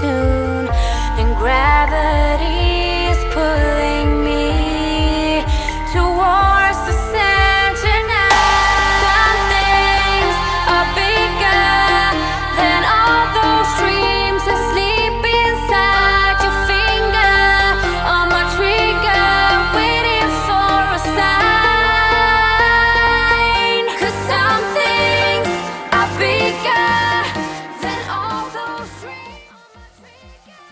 tune, and gravity is pulling me towards the center now. Some things are bigger than all those dreams that sleep inside your finger. On my trigger, waiting for a sign. 'Cause some things are bigger than all those dreams. On my trigger,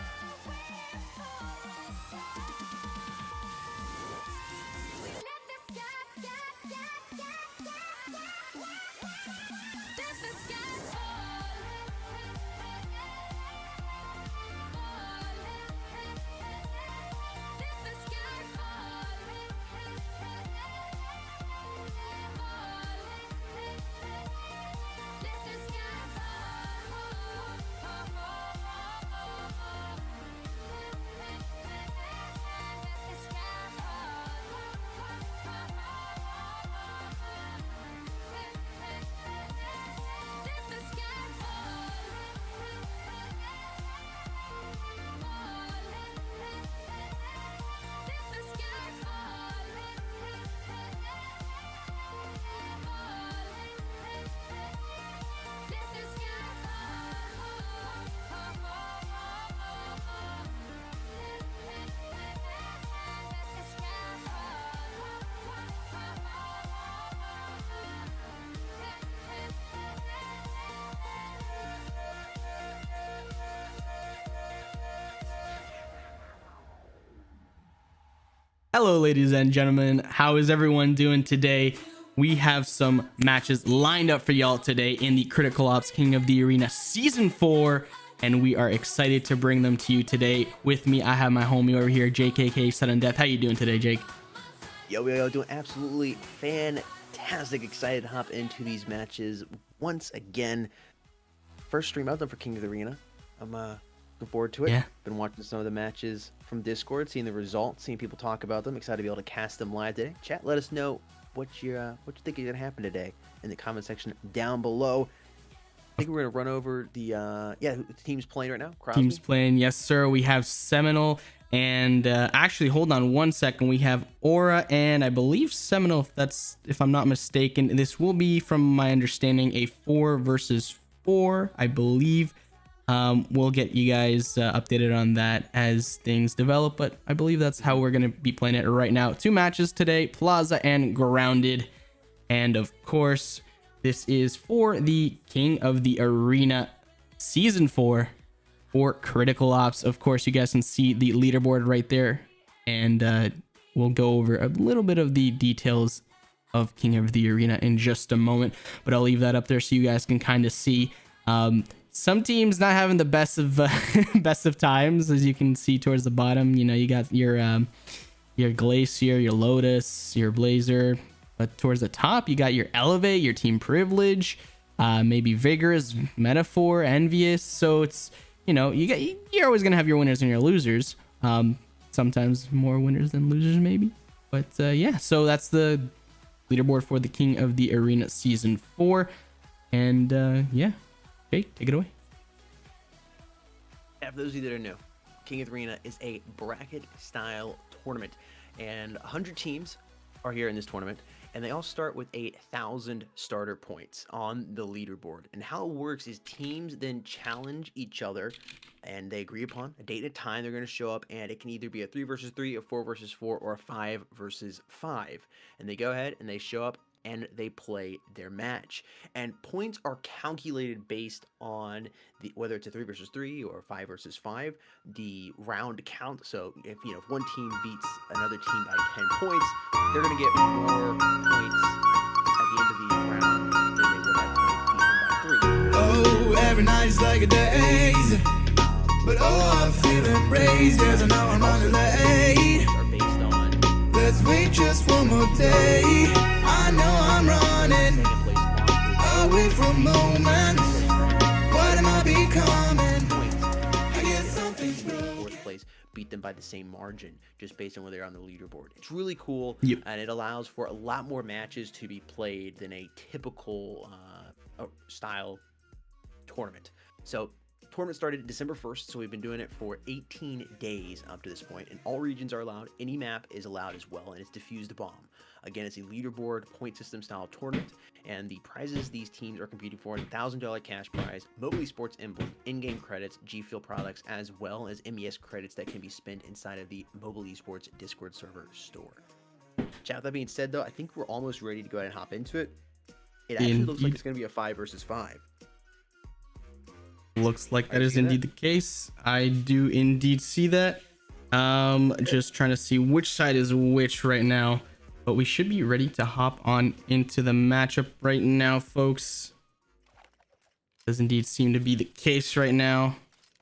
we let the sky Hello, ladies and gentlemen. How is everyone doing today? We have some matches lined up for y'all today in the Critical Ops King of the Arena Season 4, and we are excited to bring them to you today. With me, I have my homie over here, JKK Sudden Death. How you doing today, Jake? Yo, doing absolutely fantastic. Excited to hop into these matches once again. First stream I've done for King of the Arena. I'm looking forward to it. Yeah. Been watching some of the matches from Discord, seeing the results, seeing people talk about them. Excited to be able to cast them live today. Chat, let us know what you think is gonna happen today in the comment section down below. I think we're gonna run over the the team's playing right now. Crosby. Team's playing, yes, sir. We have Seminole and actually, hold on one second. We have Aura and I believe Seminole. If I'm not mistaken. This will be, from my understanding, a 4 versus 4, I believe. We'll get you guys updated on that as things develop, but I believe that's how we're going to be playing it right now. 2 matches today, Plaza and Grounded. And of course, this is for the King of the Arena Season 4 for Critical Ops. Of course, you guys can see the leaderboard right there, and we'll go over a little bit of the details of King of the Arena in just a moment, but I'll leave that up there so you guys can kind of see. Some teams not having the best of best of times, as you can see towards the bottom. You know, you got your Glacier, your Lotus, your Blazer, but towards the top you got your Elevate, your Team Privilege, maybe Vigorous, Metaphor, Envious. So it's, you know, you're always gonna have your winners and your losers. Sometimes more winners than losers, maybe. But yeah, so that's the leaderboard for the King of the Arena Season 4, and yeah. Jake, take it away. For those of you that are new, King of the Arena is a bracket-style tournament, and 100 teams are here in this tournament, and they all start with 1,000 starter points on the leaderboard. And how it works is teams then challenge each other, and they agree upon a date and a time they're going to show up, and it can either be a 3 versus 3, a 4 versus 4, or a 5 versus 5. And they go ahead and they show up and they play their match, and points are calculated based on whether it's a 3 versus 3 or 5 versus 5, the round count. So if one team beats another team by 10 points, they're going to get more points at the end of the round than they would have beaten by 3. Oh, every night is like a daze, but oh, I feel embraced. There's an hour on the late. Are based on, let's wait just one more day. I know I'm running away from moments. What am I becoming? I guess something's broken. Fourth place beat them by the same margin, just based on where they're on the leaderboard. It's really cool, Yep. and it allows for a lot more matches to be played than a typical style tournament. So Tournament started December 1st, so we've been doing it for 18 days up to this point, and all regions are allowed. Any map is allowed as well, and it's Diffused Bomb. Again, it's a leaderboard, point system style tournament, and the prizes these teams are competing for: $1,000 cash prize, Mobley Sports emblem, in-game credits, G Fuel products, as well as MES credits that can be spent inside of the Mobley Sports Discord server store. Chat, with that being said, though, I think we're almost ready to go ahead and hop into it. It actually looks like it's going to be a 5 versus 5. Looks like that is indeed the case. I do indeed see that. Just trying to see which side is which right now, but we should be ready to hop on into the matchup right now, folks. Does indeed seem to be the case right now,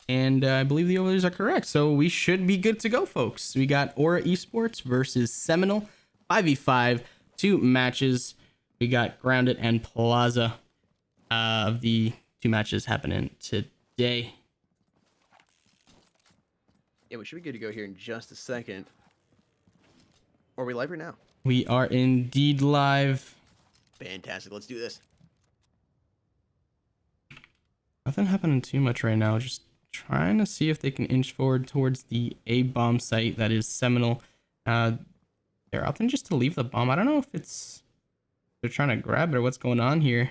and I believe the overlays are correct, so we should be good to go, folks. We got Aura Esports versus Seminole, 5v5, 2 matches. We got Grounded and Plaza of the 2 matches happening today. Yeah, we should be good to go here in just a second. Are we live right now? We are indeed live. Fantastic. Let's do this. Nothing happening too much right now. Just trying to see if they can inch forward towards the A bomb site that is Seminole. They're opting just to leave the bomb. I don't know if they're trying to grab it or what's going on here.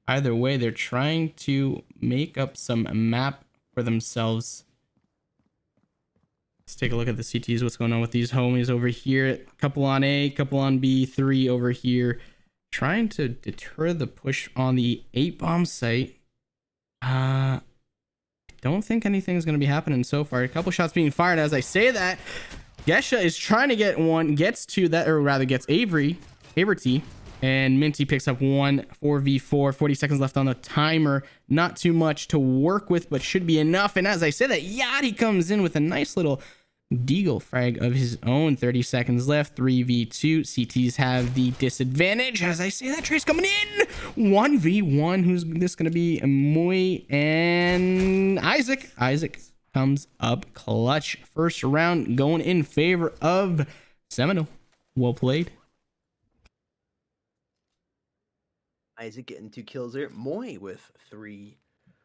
Either way, they're trying to make up some map for themselves. Let's take a look at the CTs. What's going on with these homies over here? Couple on A, couple on B, 3 over here. Trying to deter the push on the 8 bomb site. I don't think anything's going to be happening so far. A couple shots being fired. As I say that, Gesha is trying to get one, gets to that, or rather gets Averty. And Minty picks up 1 4v4, 40 seconds left on the timer. Not too much to work with, but should be enough. And as I said that, Yachty comes in with a nice little deagle frag of his own. 30 seconds left, 3v2. CTs have the disadvantage. As I say that, Trace coming in. 1v1. Who's this going to be? Moy and Isaac. Isaac comes up clutch. First round going in favor of Seminole. Well played. Isaac getting 2 kills there. Moy with 3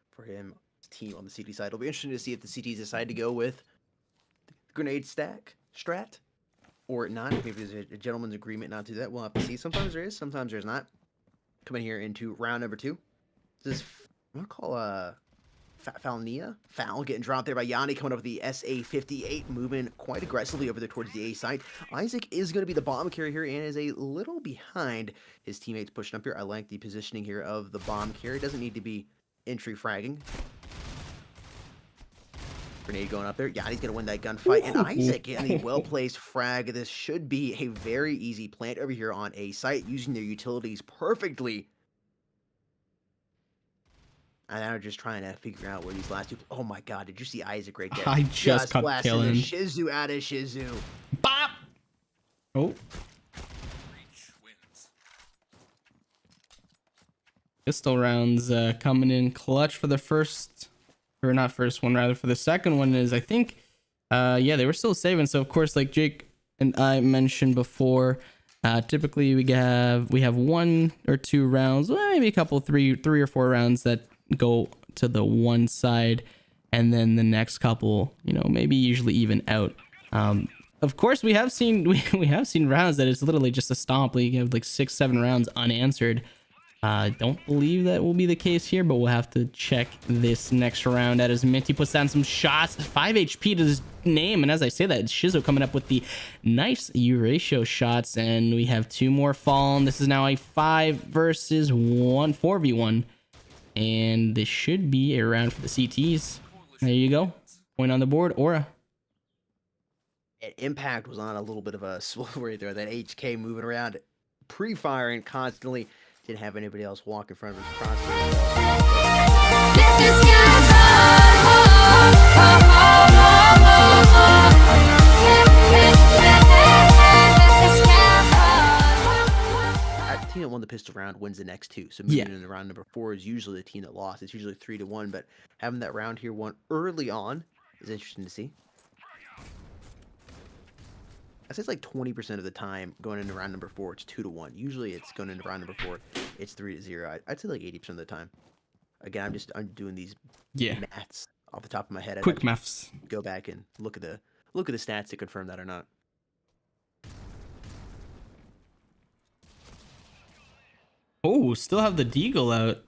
for him. Team on the CT side. It'll be interesting to see if the CTs decide to go with the grenade strat or not. Maybe there's a gentleman's agreement not to do that. We'll have to see. Sometimes there is, sometimes there's not. Coming here into round number 2. This is, I'm gonna call Foul getting dropped there by Yanni, coming up with the SA-58, moving quite aggressively over there towards the A site. Isaac is going to be the bomb carrier here and is a little behind his teammates pushing up here. I like the positioning here of the bomb carrier. Doesn't need to be entry fragging. Grenade going up there. Yanni's going to win that gunfight. And Isaac getting a well-placed frag. This should be a very easy plant over here on A site, using their utilities perfectly. And now just trying to figure out where these last 2... Oh my god, did you see Isaac right there? I just got blasting killing. the Shizu out of Shizu. Bop! Oh. Pistol rounds coming in clutch for the first... Or not first one, rather. For the second one is, I think... yeah, they were still saving. So, of course, like Jake and I mentioned before... typically, we have 1 or 2 rounds, well, maybe a couple, 3 or 4 rounds that go to the one side, and then the next couple, maybe usually even out. Of course, we have seen rounds that it's literally just a stomp. You have like 6-7 rounds unanswered. Don't believe that will be the case here, but we'll have to check this next round out as Minty puts down some shots. 5 HP to his name, and as I say that, Shizo coming up with the nice U-ratio shots, and we have 2 more fallen. This is now a 5 versus 1, 4v1, and this should be a round for the CTs. There you go. Point on the board, Aura. Impact was on a little bit of a swivel right there. That HK moving around, pre-firing constantly. Didn't have anybody else walk in front of his crosshair. This is The team that won the pistol round wins the next 2. So moving into round number 4 is usually the team that lost. It's usually 3-1, but having that round here won early on is interesting to see. I say it's like 20% of the time going into round number 4, it's 2-1. Usually it's going into round number 4, it's 3-0. I'd say like 80% of the time. Again, I'm doing these Yeah. maths off the top of my head. I'd Quick have to maths. go back and look at the stats to confirm that or not. Oh, still have the Deagle out.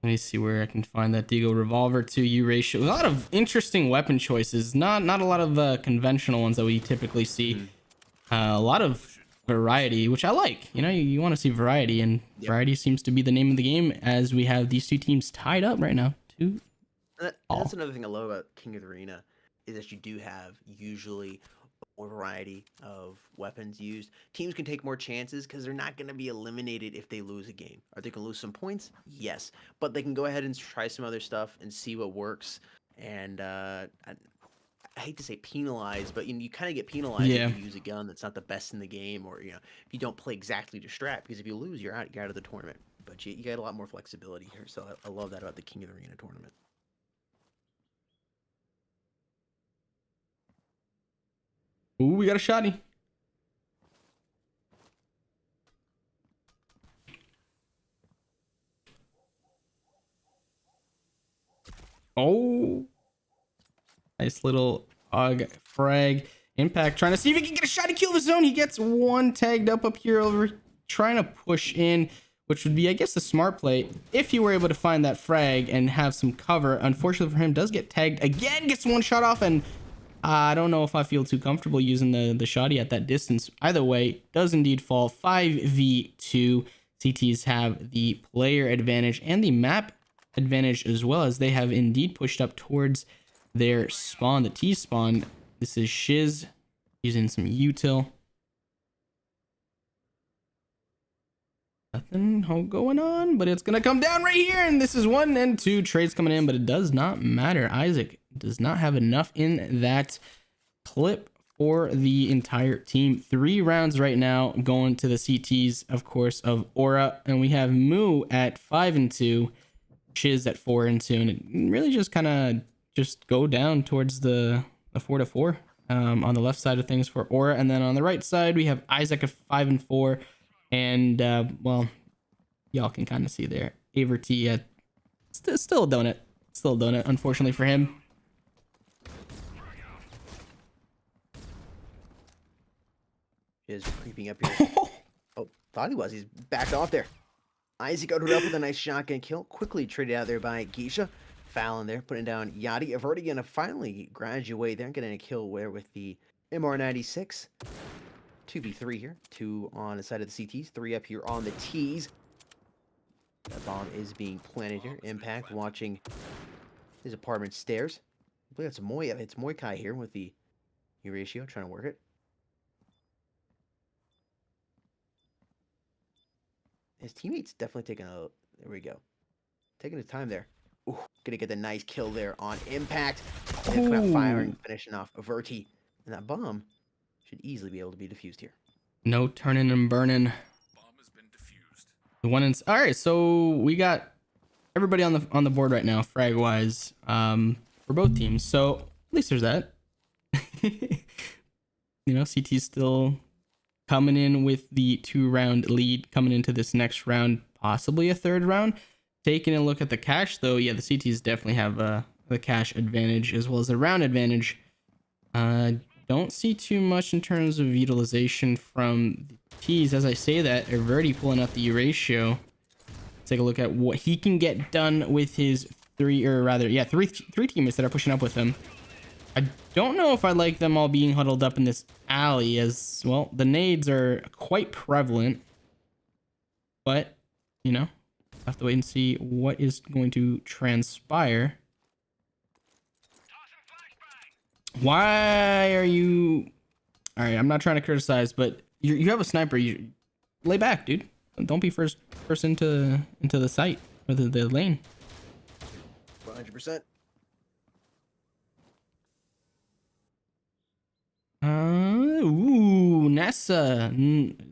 Let me see where I can find that Deagle revolver to U ratio. A lot of interesting weapon choices. Not a lot of conventional ones that we typically see. A lot of variety, which I like. You know, you want to see variety, and variety seems to be the name of the game as we have these two teams tied up right now. That's another thing I love about King of the Arena is that you do have usually more variety of weapons used. Teams can take more chances because they're not going to be eliminated if they lose a game. Are they going to lose some points? Yes, but they can go ahead and try some other stuff and see what works. And I hate to say penalized, but you kind of get penalized if you use a gun that's not the best in the game, or if you don't play exactly to strat, because if you lose, you're out of the tournament. But you got a lot more flexibility here, so I love that about the King of the Arena tournament. Ooh, we got a shotty. Oh, nice little frag. Impact trying to see if he can get a shot to kill the zone. He gets one tagged up here over, trying to push in, which would be, I guess, a smart play if he were able to find that frag and have some cover. Unfortunately for him, does get tagged again, gets one shot off, and I don't know if I feel too comfortable using the shotty at that distance. Either way, does indeed fall. 5v2. CTs have the player advantage and the map advantage as well, as they have indeed pushed up towards their spawn, the T spawn. This is Shiz using some util. Nothing going on, but it's gonna come down right here, and this is 1 and 2 trades coming in, but it does not matter. Isaac does not have enough in that clip for the entire team. 3 rounds right now going to the CTs, of course, of Aura, and we have Moo at 5 and 2, Shiz at 4 and 2, and it really just kind of just go down towards the 4-4 on the left side of things for Aura, and then on the right side we have Isaac at 5 and 4. And well, y'all can kind of see there, Averty at still a donut, unfortunately for him. Is creeping up here. Oh, thought he was. He's backed off there. Isaac got it up with a nice shotgun kill. Quickly traded out there by Geisha. Fallon there, putting down Yachty. I've already gonna finally graduate there, getting a kill there with the MR96. 2v3 here. 2 on the side of the CTs. 3 up here on the Ts. That bomb is being planted here. Impact watching his apartment stairs. I believe it's it's Moikai here with the ratio, trying to work it. His teammates definitely taking a... There we go. Taking his time there. Ooh, gonna get the nice kill there on Impact. And come out firing, finishing off Averty. And that bomb should easily be able to be defused here. No turning and burning. Bomb has been defused. The one in... All right, so we got everybody on the board right now, frag wise, for both teams. So at least there's that. CT's still coming in with the 2-round lead coming into this next round, possibly a 3rd round. Taking a look at the cash, though, yeah, the CTs definitely have the cash advantage as well as the round advantage. Don't see too much in terms of utilization from the T's. As I say that, Averty pulling out the ratio. Take a look at what he can get done with his three teammates that are pushing up with him. I don't know if I like them all being huddled up in this alley, as well, the nades are quite prevalent, but have to wait and see what is going to transpire. Why are you... All right, I'm not trying to criticize, but you have a sniper. You lay back, dude. Don't be first into the site or the lane. 100%. Ooh, Nessa.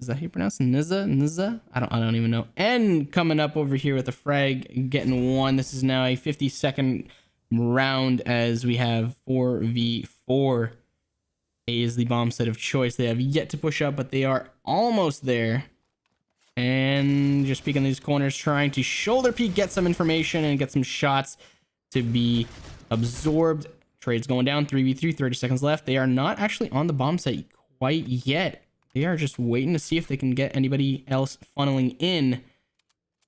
Is that how you pronounce it? Nizza? I don't even know. And coming up over here with the frag, getting one. This is now a 50-second round as we have 4v4. A is the bomb set of choice. They have yet to push up, but they are almost there. and just peeking these corners, trying to shoulder peek, get some information and get some shots to be absorbed. Trade's going down, 3v3, 30 seconds left. They are not actually on the bomb site quite yet. They are just waiting to see if they can get anybody else funneling in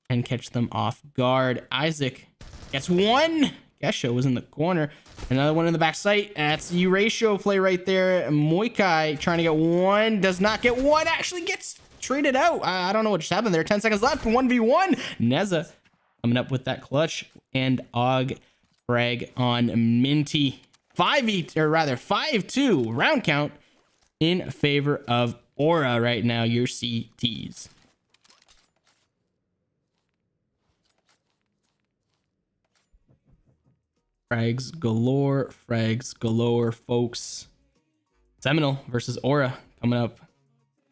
and catch them off guard. Isaac gets one. Gesha was in the corner. Another one in the back site. That's Euratio play right there. Moikai trying to get one. Does not get one. Actually gets traded out. I don't know what just happened there. 10 seconds left. 1v1. Neza coming up with that clutch. And Og frag on Minty. 5-2 round count in favor of Aura right now. Your CTs. Frags galore, folks. Seminole versus Aura coming up.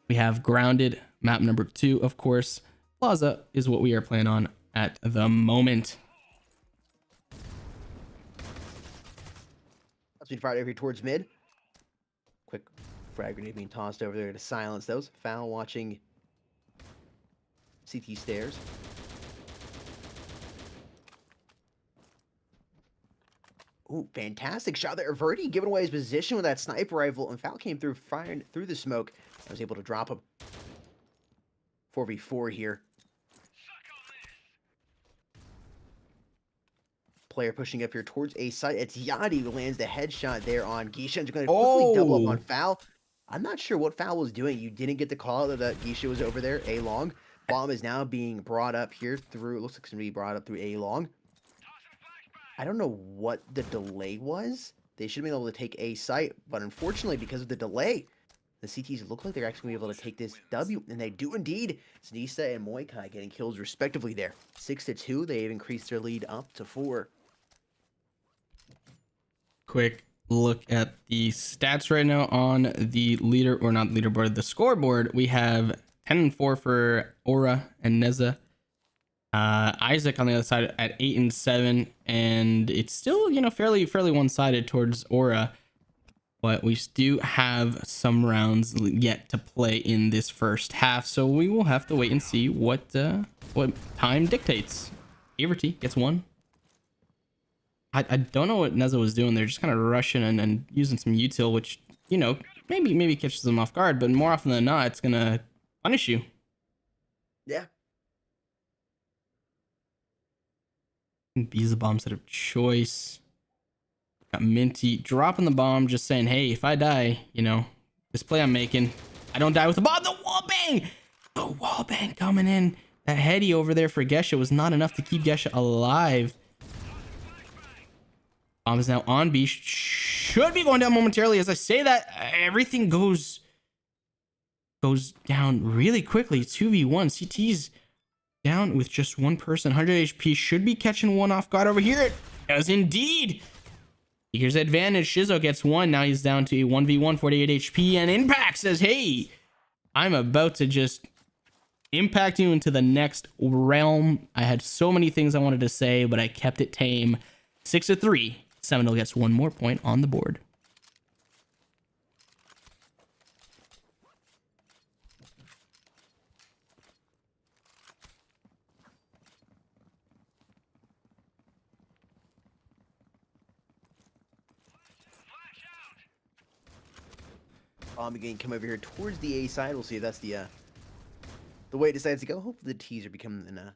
We have Grounded, map number 2, of course. Plaza is what we are playing on at the moment. That's being fired over here towards mid. Quick frag grenade being tossed over there to silence those. Foul watching CT stairs. Ooh, fantastic shot there. Verdi giving away his position with that sniper rifle, and Foul came through, firing through the smoke. I was able to drop him. 4v4 here. Player pushing up here towards A site. It's Yadi who lands the headshot there on Geisha. Going to quickly double up on Foul. I'm not sure what Foul was doing. You didn't get the call that Geisha was over there. A long. Bomb is now being brought up here through, looks like it's going to be brought up through A long. I don't know what the delay was. They should have been able to take A site, but unfortunately, because of the delay, the CTs look like they're actually going to be able to take this W, and they do indeed. Snisa and Moikai getting kills respectively there. 6-2, they've increased their lead up to 4. Quick look at the stats right now on the leader, or not leaderboard, the scoreboard. We have 10-4 for Aura and Neza. Isaac on the other side at 8-7, and it's still, you know, fairly one-sided towards Aura, but we do have some rounds yet to play in this first half, so we will have to wait and see what time dictates. Averty gets one. I don't know what Neza was doing. They're just kind of rushing and using some util, which, you know, maybe catches them off guard, but more often than not, it's gonna punish you. Yeah. B's the bomb set of choice. Got Minty dropping the bomb, just saying, hey, if I die, you know, this play I'm making, I don't die with the bomb. The wall bang! The wall bang coming in. That heady over there for Gesha was not enough to keep Gesha alive. Bomb is now on B. Should be going down momentarily. As I say that, everything goes down really quickly. 2v1. CT's down with just one person. 100 HP. Should be catching one off guard over here. It does indeed. Here's advantage. Shizo gets one. Now he's down to a 1v1, 48 HP. And Impact says, hey, I'm about to just impact you into the next realm. I had so many things I wanted to say, but I kept it tame. 6-3. Seminole gets one more point on the board. Bomb again come over here towards the A side. We'll see if that's the way it decides to go. Hopefully the T's are becoming a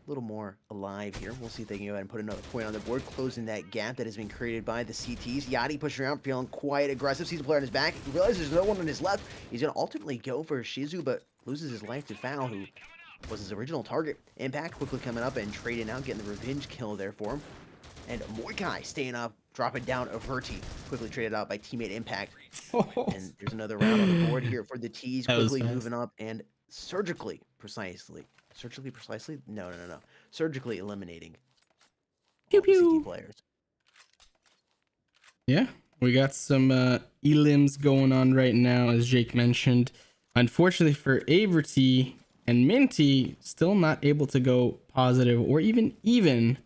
little more alive here. We'll see if they can go ahead and put another point on the board, closing that gap that has been created by the CTs. Yadi pushing around, feeling quite aggressive. Sees a player on his back. He realizes there's no one on his left. He's going to ultimately go for Shizu, but loses his life to Foul, who was his original target. Impact quickly coming up and trading out, getting the revenge kill there for him. And Moikai staying up, dropping down Averti, quickly traded out by teammate Impact. And there's another round on the board here for the T's, quickly moving up and surgically precisely, no, surgically eliminating all the CT players. Yeah, we got some elims going on right now, as Jake mentioned. Unfortunately for Averty and Minty, still not able to go positive or even.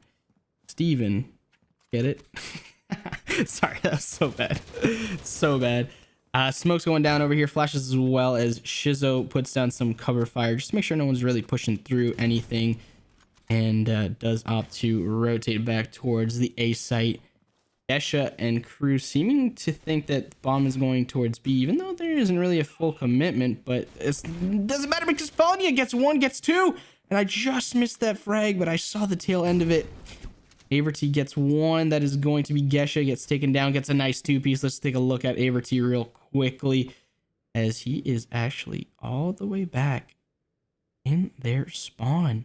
Steven, get it? Sorry, that was so bad. So bad. Smoke's going down over here, flashes as well as Shizo puts down some cover fire just to make sure no one's really pushing through anything, and does opt to rotate back towards the A site. Esha and crew seeming to think that bomb is going towards B, even though there isn't really a full commitment, but it doesn't matter because Fania gets 1, gets 2, and I just missed that frag, but I saw the tail end of it. Averty gets 1. That is going to be Gesha. Gets taken down. Gets a nice 2-piece. Let's take a look at Averty real quickly, as he is actually all the way back in their spawn.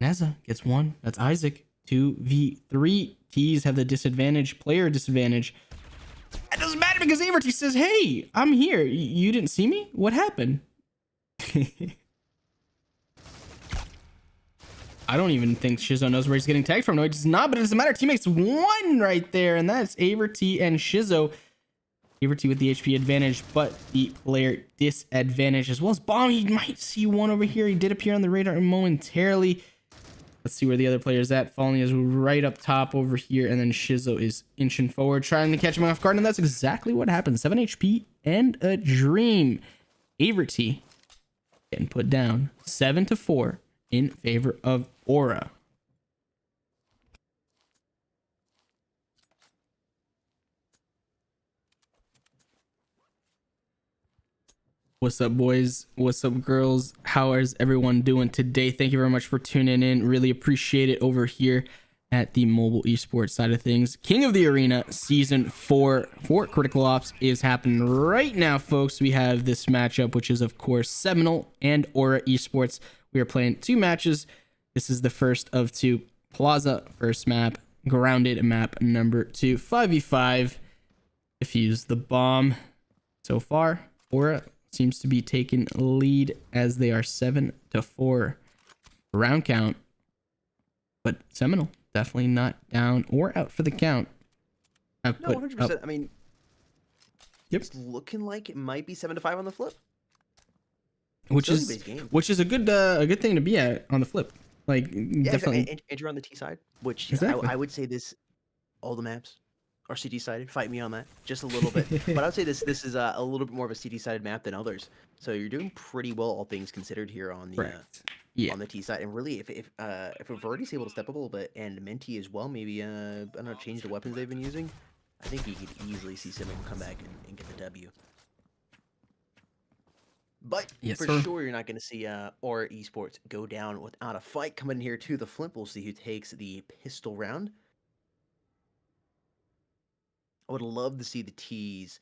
Neza gets 1. That's Isaac. 2v3. T's have the disadvantage. Player disadvantage. It doesn't matter because Averty says, hey, I'm here. You didn't see me? What happened? I don't even think Shizo knows where he's getting tagged from. No, he does not, but it doesn't matter. Teammates 1 right there, and that's Averty and Shizo. Averty with the HP advantage, but the player disadvantage as well as Bomb. He might see 1 over here. He did appear on the radar momentarily. Let's see where the other player is at. Falling is right up top over here, and then Shizo is inching forward, trying to catch him off guard, and that's exactly what happened. 7 HP and a dream. Averty getting put down 7-4 in favor of Aura. What's up, boys? What's up, girls? How is everyone doing today? Thank you very much for tuning in. Really appreciate it over here at the mobile esports side of things. King of the Arena season 4 for Critical Ops is happening right now, folks. We have this matchup, which is of course Seminole and Aura Esports. We are playing 2 matches. This is the first of 2. Plaza first map, grounded map number 2. 5v5. Defuse the bomb. So far, Aura seems to be taking lead as they are 7-4 round count, but Seminole definitely not down or out for the count. No, 100%. I mean, yep, it's looking like it might be 7-5 on the flip, which is a good thing to be at on the flip. Like, yeah, definitely. And you're on the T side, which Exactly. I would say this. All the maps are CT sided. Fight me on that, just a little bit. But I would say this is a little bit more of a CT sided map than others. So you're doing pretty well, all things considered, here on the on the T side. And really, if Verdi's able to step up a little bit, and Menti as well, maybe I don't know, change the weapons they've been using, I think you could easily see Seminole come back and get the W. But for sure, you're not going to see Aura Esports go down without a fight. Coming here to the flip, we'll see who takes the pistol round. I would love to see the T's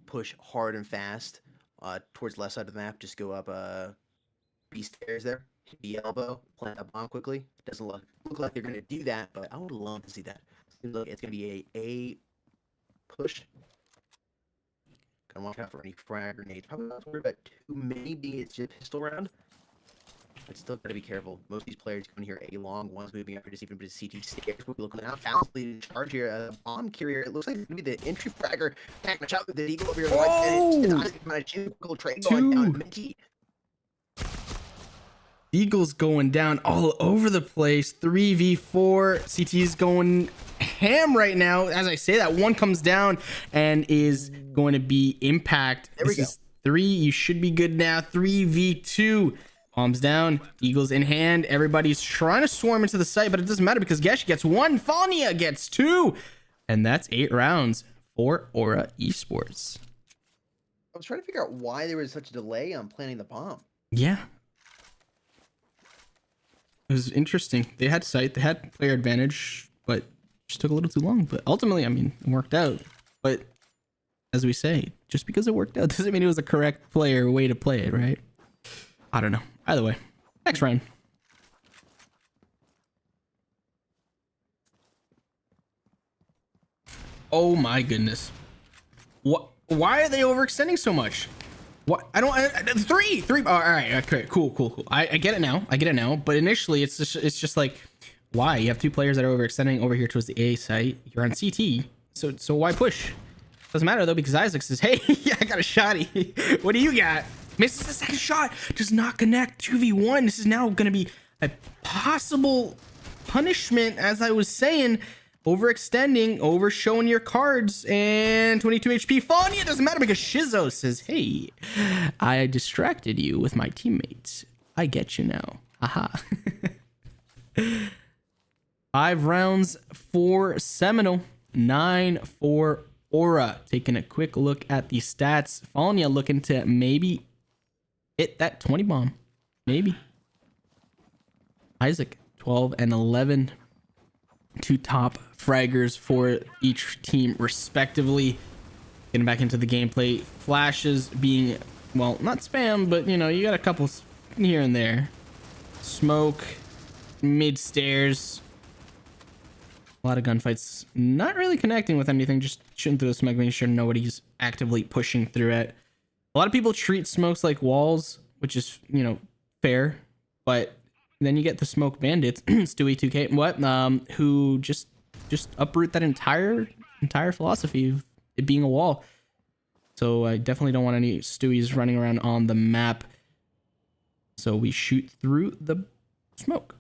push hard and fast towards left side of the map. Just go up B stairs there, hit the elbow, plant a bomb quickly. It doesn't look like they're going to do that, but I would love to see that. Seems like it's going to be a push. Gotta watch out for any frag grenades. Probably not worried about too many, being it's just a pistol round. But still gotta be careful. Most of these players coming here A long, one's moving up here just even to CT stairs. We'll be looking at Fouls leading charge here. Bomb carrier. It looks like it's gonna be the entry fragger. Back match out with the Eagle over here. It's trade going down. Minty. Eagles going down all over the place. 3v4. CT's going ham right now. As I say that, one comes down and is going to be Impact. There we go. 3. You should be good now. 3v2. Bombs down. Eagles in hand. Everybody's trying to swarm into the site, but it doesn't matter because Gesh gets 1. Fania gets 2. And that's 8 rounds for Aura Esports. I was trying to figure out why there was such a delay on planting the bomb. Yeah. It was interesting. They had sight, they had player advantage, but just took a little too long. But ultimately, I mean, it worked out. But as we say, just because it worked out doesn't mean it was the correct player way to play it, right? I don't know. Either way, next round. Oh my goodness. What? Why are they overextending so much? What? I don't. 3. Oh, all right. Okay. Cool. I get it now. But initially, it's just like, why? You have 2 players that are overextending over here towards the A site. You're on CT. So why push? Doesn't matter though, because Isaac says, hey, yeah, I got a shotty. What do you got? Misses the second shot. Does not connect. 2v1. This is now going to be a possible punishment, as I was saying. overextending, over showing your cards, and 22 HP. Fania doesn't matter because Shizzo says, hey, I distracted you with my teammates. I get you now. Haha. 5 rounds for Seminole, 9 for Aura. Taking a quick look at the stats. Fania looking to maybe hit that 20 bomb. Maybe. Isaac, 12 and 11. 2 top fraggers for each team respectively. Getting back into the gameplay. Flashes being, well, not spam, but you know, you got a couple here and there. Smoke, mid stairs. A lot of gunfights. Not really connecting with anything, just shooting through the smoke, making sure nobody's actively pushing through it. A lot of people treat smokes like walls, which is, you know, fair, but then you get the smoke bandits, Stewie 2K, who just uproot that entire philosophy of it being a wall. So I definitely don't want any Stewies running around on the map. So we shoot through the smoke.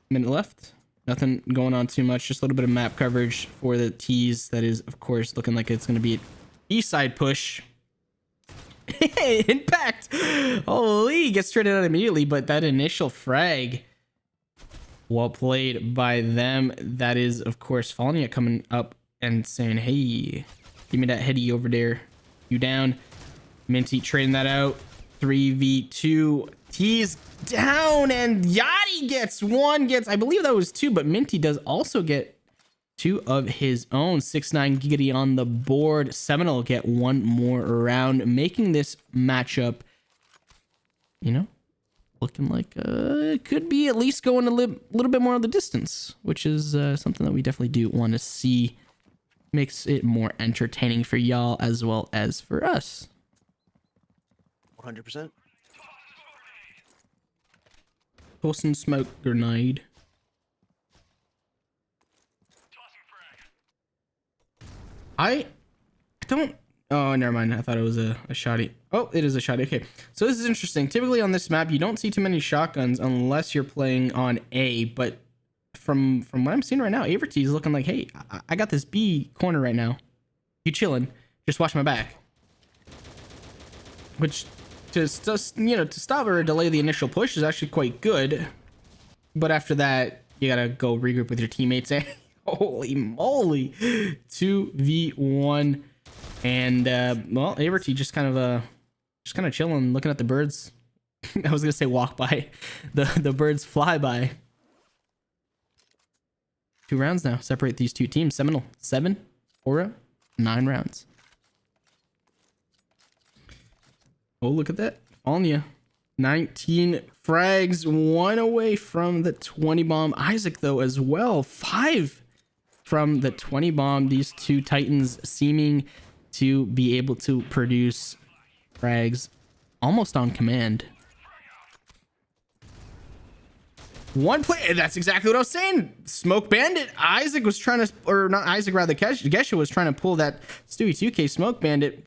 Minute left. Nothing going on too much. Just a little bit of map coverage for the T's. That is, of course, looking like it's going to be an east side push. Impact! Holy, gets traded out immediately, but that initial frag, well played by them. That is, of course, Fania coming up and saying, hey, give me that heady over there. You down. Minty trading that out. 3v2. T's down, and Yachty gets one. I believe that was 2, but Minty does also get 2 of his own. 6-9 Giggity on the board. Seminole get 1 more round, making this matchup, you know, looking like it could be at least going a little bit more on the distance, which is something that we definitely do want to see. Makes it more entertaining for y'all as well as for us. 100%. Tossing smoke grenade. I don't. Oh, never mind. I thought it was a shotty. Oh, it is a shotty. Okay, so this is interesting. Typically on this map, you don't see too many shotguns unless you're playing on A. But from what I'm seeing right now, Averty is looking like, hey, I got this B corner right now. You chilling? Just watch my back. Which to stop or delay the initial push is actually quite good. But after that, you gotta go regroup with your teammates. And holy moly, 2v1, and well, Averty just kind of chilling, looking at the birds. I was gonna say walk by, the birds fly by. 2 rounds now separate these 2 teams. Seminole 7, Aura 9 rounds. Oh, look at that. Fania, 19 frags, 1 away from the 20 bomb. Isaac, though, as well, 5 from the 20 bomb. These 2 Titans seeming to be able to produce frags almost on command. 1 play. That's exactly what I was saying. Smoke Bandit. Isaac was trying to, or not Isaac, rather, Gesha was trying to pull that Stewie 2K Smoke Bandit.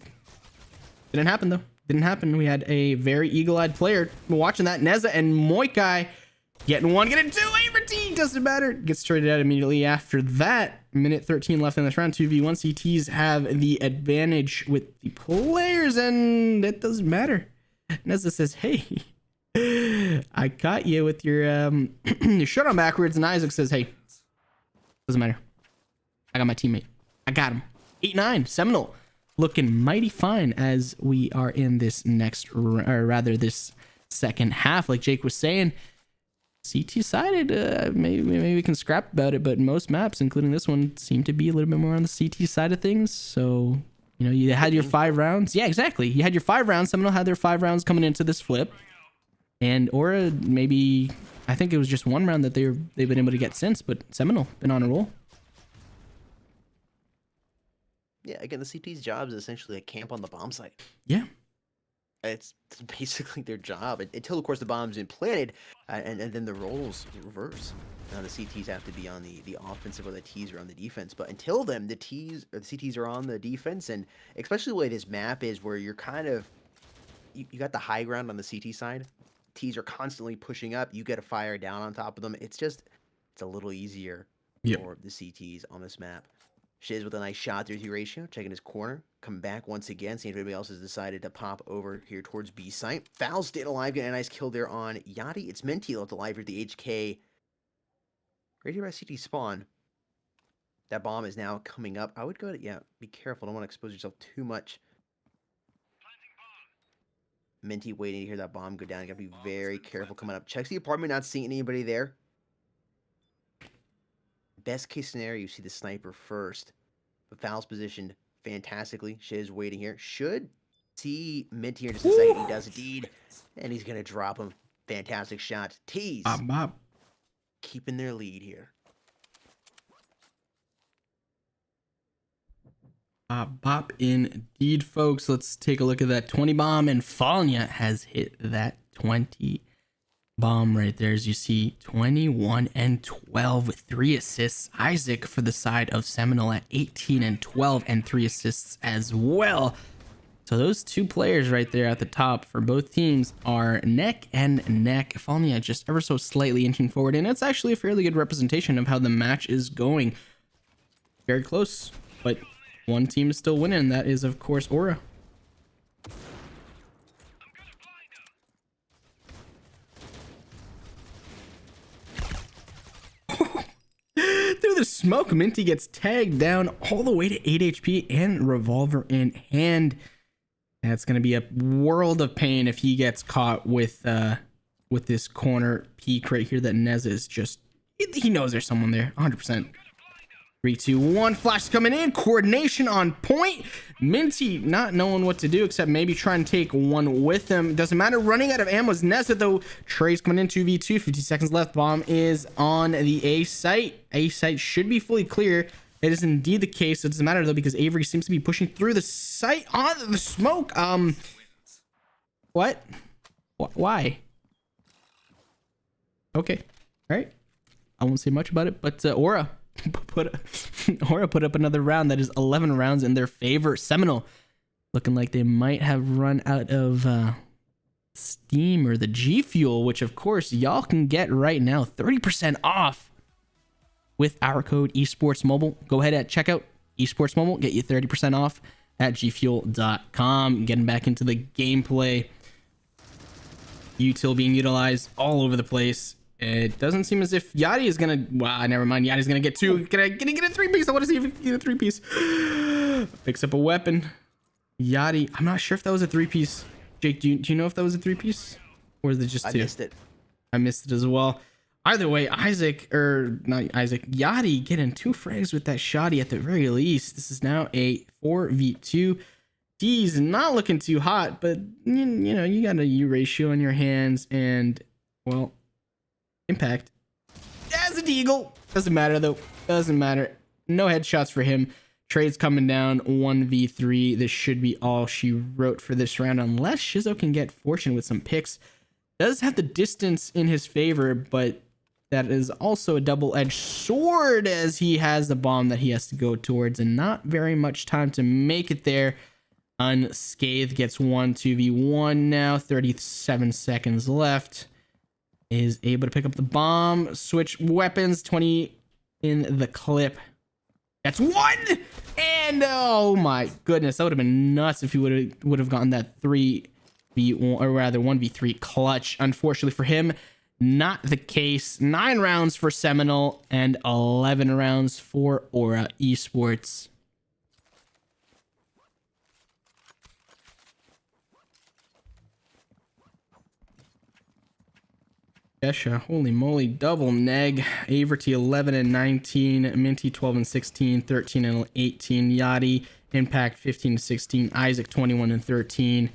Didn't happen, though. Didn't happen. We had a very eagle-eyed player watching that. Neza and Moikai getting 1, getting 2. Averty doesn't matter. Gets traded out immediately after that. Minute 13 left in this round. 2v1. CTs have the advantage with the players, and it doesn't matter. Neza says, hey, I caught you with your your shirt on backwards, and Isaac says, hey, doesn't matter. I got my teammate. I got him. 8-9. Seminole looking mighty fine as we are in this this second half. Like Jake was saying, CT sided, maybe we can scrap about it, but most maps, including this one, seem to be a little bit more on the CT side of things. So, you know, you had your 5 rounds. Yeah, exactly. You had your 5 rounds. Seminole had their 5 rounds coming into this flip. And Aura, maybe, I think it was just 1 round that they've been able to get since, but Seminole been on a roll. Yeah, again, the CT's job is essentially a camp on the bomb site. Yeah. It's basically their job until, of course, the bomb's been planted, and then the roles reverse. Now the CTs have to be on the offensive, or the Ts are on the defense. But until then, the Ts or the CTs are on the defense, and especially the way this map is, where you're kind of you got the high ground on the CT side. Ts are constantly pushing up. You get a fire down on top of them. It's a little easier Yep. for the CTs on this map. Shiz with a nice shot through ratio, checking his corner. Come back once again, seeing if anybody else has decided to pop over here towards B site. Foul stayed alive, getting a nice kill there on Yachty. It's Minty left alive here at the HK. Right here by CT spawn. That bomb is now coming up. I would go to, yeah, be careful. Don't want to expose yourself too much. Minty waiting to hear that bomb go down. You gotta be very careful coming up. Checks the apartment, not seeing anybody there. Best case scenario, you see the sniper first. But Foul's positioned fantastically. Shiz waiting here. Should see Minty here in just a second. He does indeed. And he's gonna drop him. Fantastic shot. Tease. Bop. Keeping their lead here. Bop indeed, folks. Let's take a look at that 20 bomb, and Falnya has hit that 20 bomb right there. As you see, 21 and 12 with 3 assists. Isaac for the side of Seminole at 18 and 12 and 3 assists as well. So those two players right there at the top for both teams are neck and neck. Falnya just ever so slightly inching forward, and it's actually a fairly good representation of how the match is going. Very close, but one team is still winning, and that is, of course, Aura. Through the smoke, Minty gets tagged down all the way to 8 HP and revolver in hand. That's going to be a world of pain if he gets caught with this corner peek right here that Nez is just... He knows there's someone there, 100%. 3, 2, 1. Flash coming in. Coordination on point. Minty not knowing what to do except maybe try and take one with him. Doesn't matter. Running out of ammo is Neza, though. Trey's coming in 2v2. 50 seconds left. Bomb is on the A site. A site should be fully clear. It is indeed the case. It doesn't matter, though, because Avery seems to be pushing through the site on the smoke. What? Why? Okay. All right. I won't say much about it, but Aura put up another round that is 11 rounds in their favor. Seminole looking like they might have run out of steam or the G Fuel, which of course y'all can get right now, 30% off with our code esports mobile. Go ahead at checkout, esports mobile, get you 30% off at gfuel.com. Getting back into the gameplay, util being utilized all over the place. It doesn't seem as if Yachty is gonna... Wow, never mind. Yachty's gonna get 2. Gonna get a 3-piece. I want to see if he can get a 3-piece. Picks up a weapon. Yachty. I'm not sure if that was a 3-piece. Jake, do you know if that was a 3-piece? Or is it just 2? I missed it. I missed it as well. Either way, Yachty getting 2 frags with that shotty at the very least. This is now a 4v2. D's not looking too hot, but you know, you got a U ratio on your hands, and, well... Impact as a deagle. Doesn't matter though. Doesn't matter. No headshots for him. Trade's coming down 1v3. This should be all she wrote for this round, unless Shizo can get fortune with some picks. Does have the distance in his favor, but that is also a double-edged sword, as he has the bomb that he has to go towards, and not very much time to make it there. Unscathed gets 2v1 now. 37 seconds left. Is able to pick up the bomb, switch weapons, 20 in the clip. That's 1! And oh my goodness, that would have been nuts if he would have gotten that 3v1, or rather 1v3 clutch. Unfortunately for him, not the case. 9 rounds for Seminole and 11 rounds for Aura Esports. Esha, holy moly, double neg. Averty 11 and 19, Minty 12 and 16, 13 and 18, Yachty, Impact 15 and 16, Isaac 21 and 13,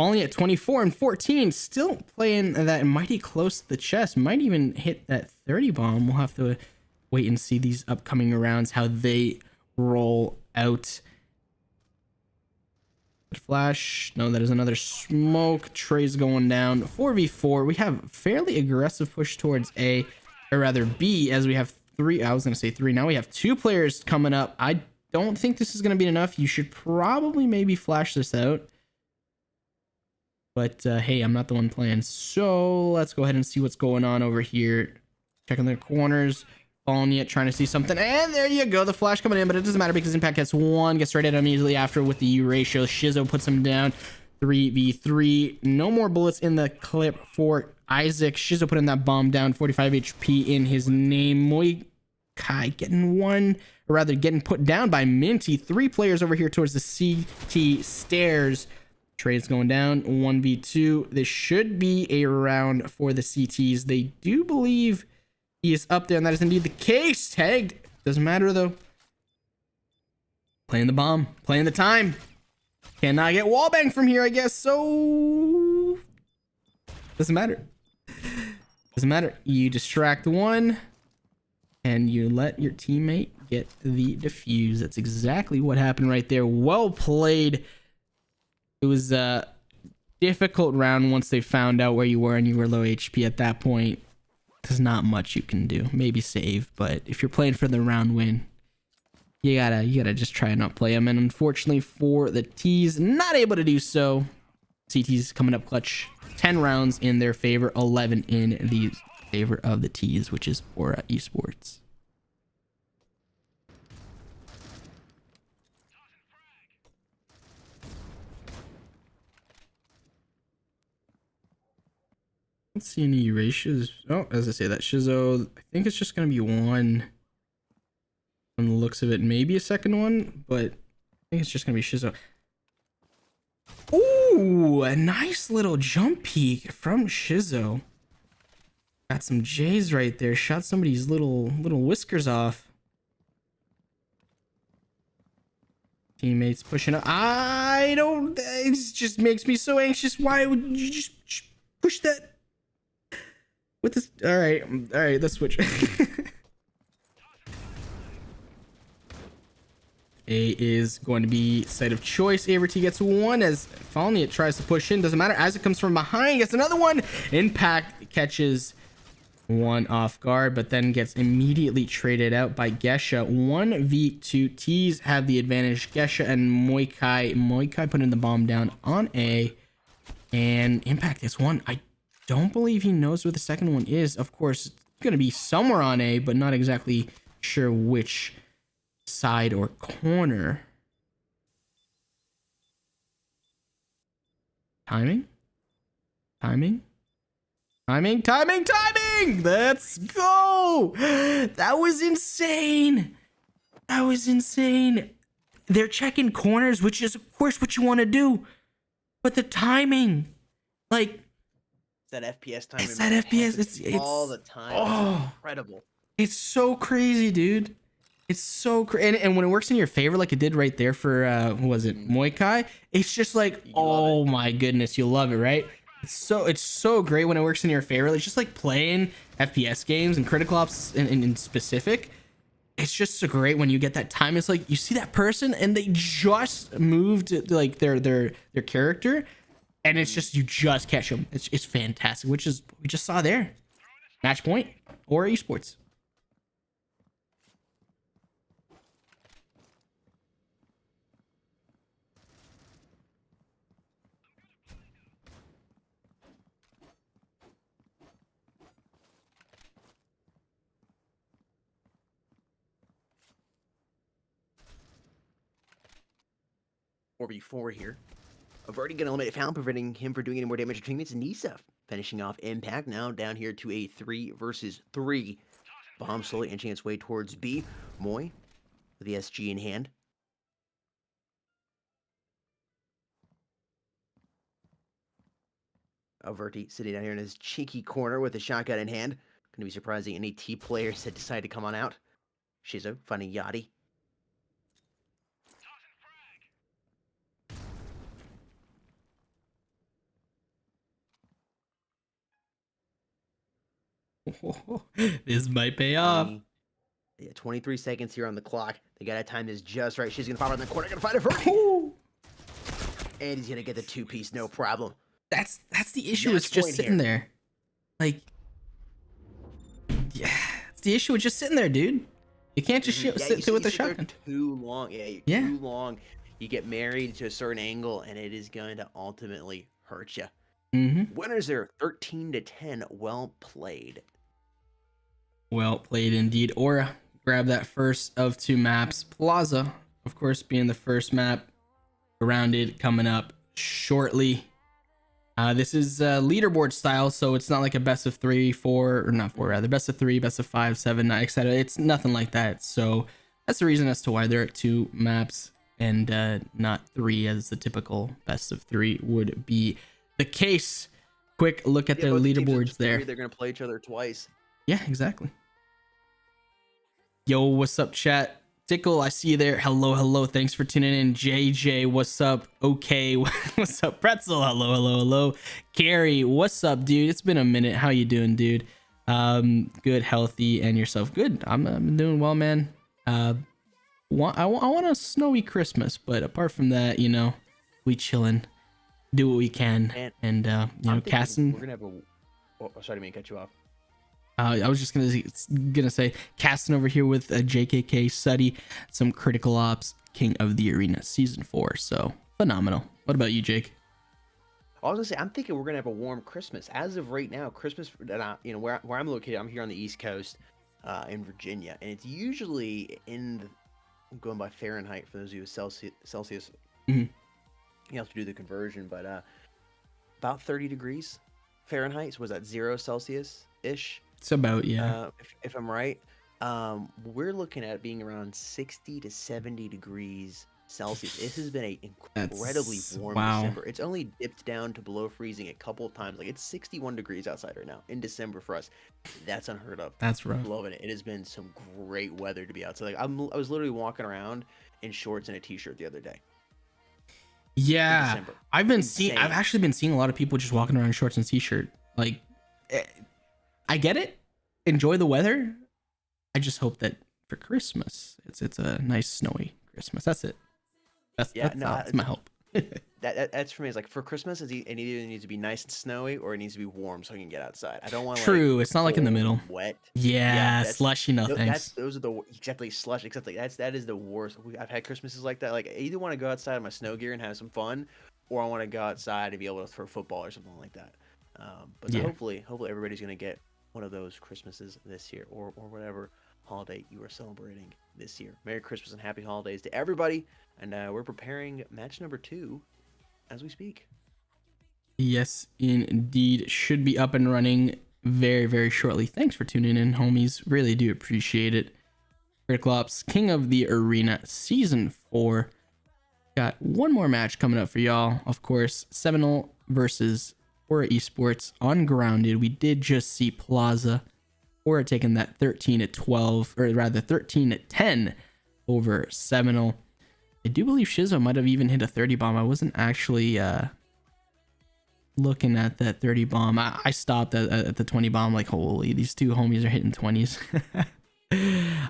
only at 24 and 14, still playing that mighty close to the chest, might even hit that 30 bomb. We'll have to wait and see these upcoming rounds, how they roll out. Flash, no, that is another smoke. Trey's going down. 4v4. We have fairly aggressive push towards A, or rather B, as we have 3. I was going to say 3. Now we have 2 players coming up. I don't think this is going to be enough. You should probably maybe flash this out. But hey, I'm not the one playing. So let's go ahead and see what's going on over here. Checking their corners. Fallen yet, trying to see something. And there you go. The flash coming in, but it doesn't matter because Impact gets one. Gets right at him immediately after with the U ratio. Shizo puts him down. 3v3. No more bullets in the clip for Isaac. Shizo putting that bomb down. 45 HP in his name. Moi Kai getting one, or rather getting put down by Minty. 3 players over here towards the CT stairs. Trade's going down. 1v2. This should be a round for the CTs. They do believe he is up there, and that is indeed the case. Tagged. Doesn't matter though. Playing the bomb. Playing the time. Cannot get wallbang from here, I guess. So doesn't matter. Doesn't matter. You distract one and you let your teammate get the defuse. That's exactly what happened right there. Well played. It was a difficult round once they found out where you were and you were low HP at that point. There's not much you can do. Maybe save, but if you're playing for the round win, you gotta just try and not play them. And unfortunately for the T's, not able to do so. CT's coming up clutch. 10 rounds in their favor, 11 in the favor of the T's, which is Aura Esports. Let's see any ratios. Oh, as I say that, Shizo, I think it's just gonna be one. On the looks of it, maybe a second one, but I think it's just gonna be Shizo. Ooh, a nice little jump peek from Shizo. Got some J's right there. Shot somebody's little whiskers off. Teammates pushing up. I don't. It just makes me so anxious. Why would you just push that? With this. All right, let's switch. A is going to be site of choice. Averty gets one as Falniet tries to push in. Doesn't matter. Isaac comes from behind. Gets another one. Impact catches one off guard, but then gets immediately traded out by Gesha. 1v2. T's have the advantage. Gesha and Moikai putting the bomb down on A. And Impact gets one. I don't believe he knows where the second one is. Of course, it's going to be somewhere on A, but not exactly sure which side or corner. Timing. Let's go. That was insane. They're checking corners, which is of course what you want to do, but the timing, like, That FPS time. it's that FPS. It's all the time. Oh, It's incredible. it's so crazy, dude. It's so crazy, and when it works in your favor, like it did right there for who was it, Moikai? It's just like, oh my goodness, you love it, right? It's so great when it works in your favor. It's just like playing FPS games and Critical Ops in specific. It's just so great when you get that time. It's like you see that person and they just moved like their character, and it's just you just catch them. It's fantastic, which is we just saw there. Match point or esports. 4v4 here. Averting going to eliminate Fallon, preventing him from doing any more damage to teammates. Nisa finishing off Impact. Now down here to a 3 versus 3. Bomb slowly inching its way towards B. Moy with the SG in hand. Averti sitting down here in his cheeky corner with a shotgun in hand. Going to be surprising any T players that decide to come on out. Shizo finding Yachty. This might pay off. Yeah, 23 seconds here on the clock. They got to time this just right. She's going to pop out in the corner. Going to find Averti. And he's going to get the 2-piece, no problem. That's the issue. Match It's just point sitting there. Like, yeah, it's the issue with just sitting there, dude. You can't just sit with the shotgun. Too long. Yeah, too long. You get married to a certain angle, and it is going to ultimately hurt you. Winners there, 13-10. Well played. Well played indeed. Aura, grab that first of two maps. Plaza, of course, being the first map. Grounded coming up shortly. This is leaderboard style, so it's not like a best of 3, 4, or not 4 rather, best of 3, best of 5, 7, 9, etc. It's nothing like that. So that's the reason as to why there are 2 maps and not 3 as the typical best of 3 would be the case. Quick look at the both teams are leaderboards just there. They're going to play each other twice. Yeah, exactly. Yo, what's up, chat? Tickle, I see you there. Hello, hello. Thanks for tuning in. JJ, what's up? Okay, what's up? Pretzel, hello, hello, hello. Gary, what's up, dude? It's been a minute. How you doing, dude? Good, healthy, and yourself? Good. I'm doing well, man. I want a snowy Christmas, but apart from that, you know, we chilling, do what we can, and you know, casting. We're gonna have a. Oh, sorry, I didn't mean to cut you off. I was just gonna say, casting over here with JKK Suddy, some Critical Ops, King of the Arena Season 4. So phenomenal. What about you, Jake? I was gonna say, I'm thinking we're gonna have a warm Christmas. As of right now, Christmas, you know, where I'm located, I'm here on the East Coast, in Virginia, and it's usually I'm going by Fahrenheit for those of you with Celsius. Mm-hmm. You have to do the conversion, but about 30 degrees Fahrenheit. So was that 0 Celsius ish? It's about, yeah. If I'm right, we're looking at being around 60 to 70 degrees Celsius. This has been a incredibly warm December. It's only dipped down to below freezing a couple of times. Like, it's 61 degrees outside right now in December for us. That's unheard of. That's rough. Loving it. It has been some great weather to be outside. Like, I was literally walking around in shorts and a t-shirt the other day. Yeah, I've actually been seeing a lot of people just walking around in shorts and t-shirt. Like, I get it. Enjoy the weather. I just hope that for Christmas, it's a nice snowy Christmas. That's it. That's my hope. That's for me. It's like, for Christmas, it either needs to be nice and snowy or it needs to be warm so I can get outside. I don't want True. Like, it's not like in the middle. Wet. Yeah, slushy. No thanks. Those are the exactly slush. Except like that is the worst. I've had Christmases like that. Like, I either want to go outside in my snow gear and have some fun, or I want to go outside and be able to throw football or something like that. But yeah. hopefully everybody's gonna get one of those Christmases this year, or whatever holiday you are celebrating this year. Merry Christmas and happy holidays to everybody. And we're preparing match number 2 as we speak. Yes, indeed. Should be up and running very, very shortly. Thanks for tuning in, homies. Really do appreciate it. Critical Ops, King of the Arena Season 4. Got one more match coming up for y'all. Of course, Seminole versus Aura Esports on Grounded. We did just see Plaza. Aura taking that 13-12, or rather 13-10 over Seminole. I do believe Shizo might have even hit a 30 bomb. I wasn't actually looking at that 30 bomb. I stopped at the 20 bomb, like, holy, these two homies are hitting 20s.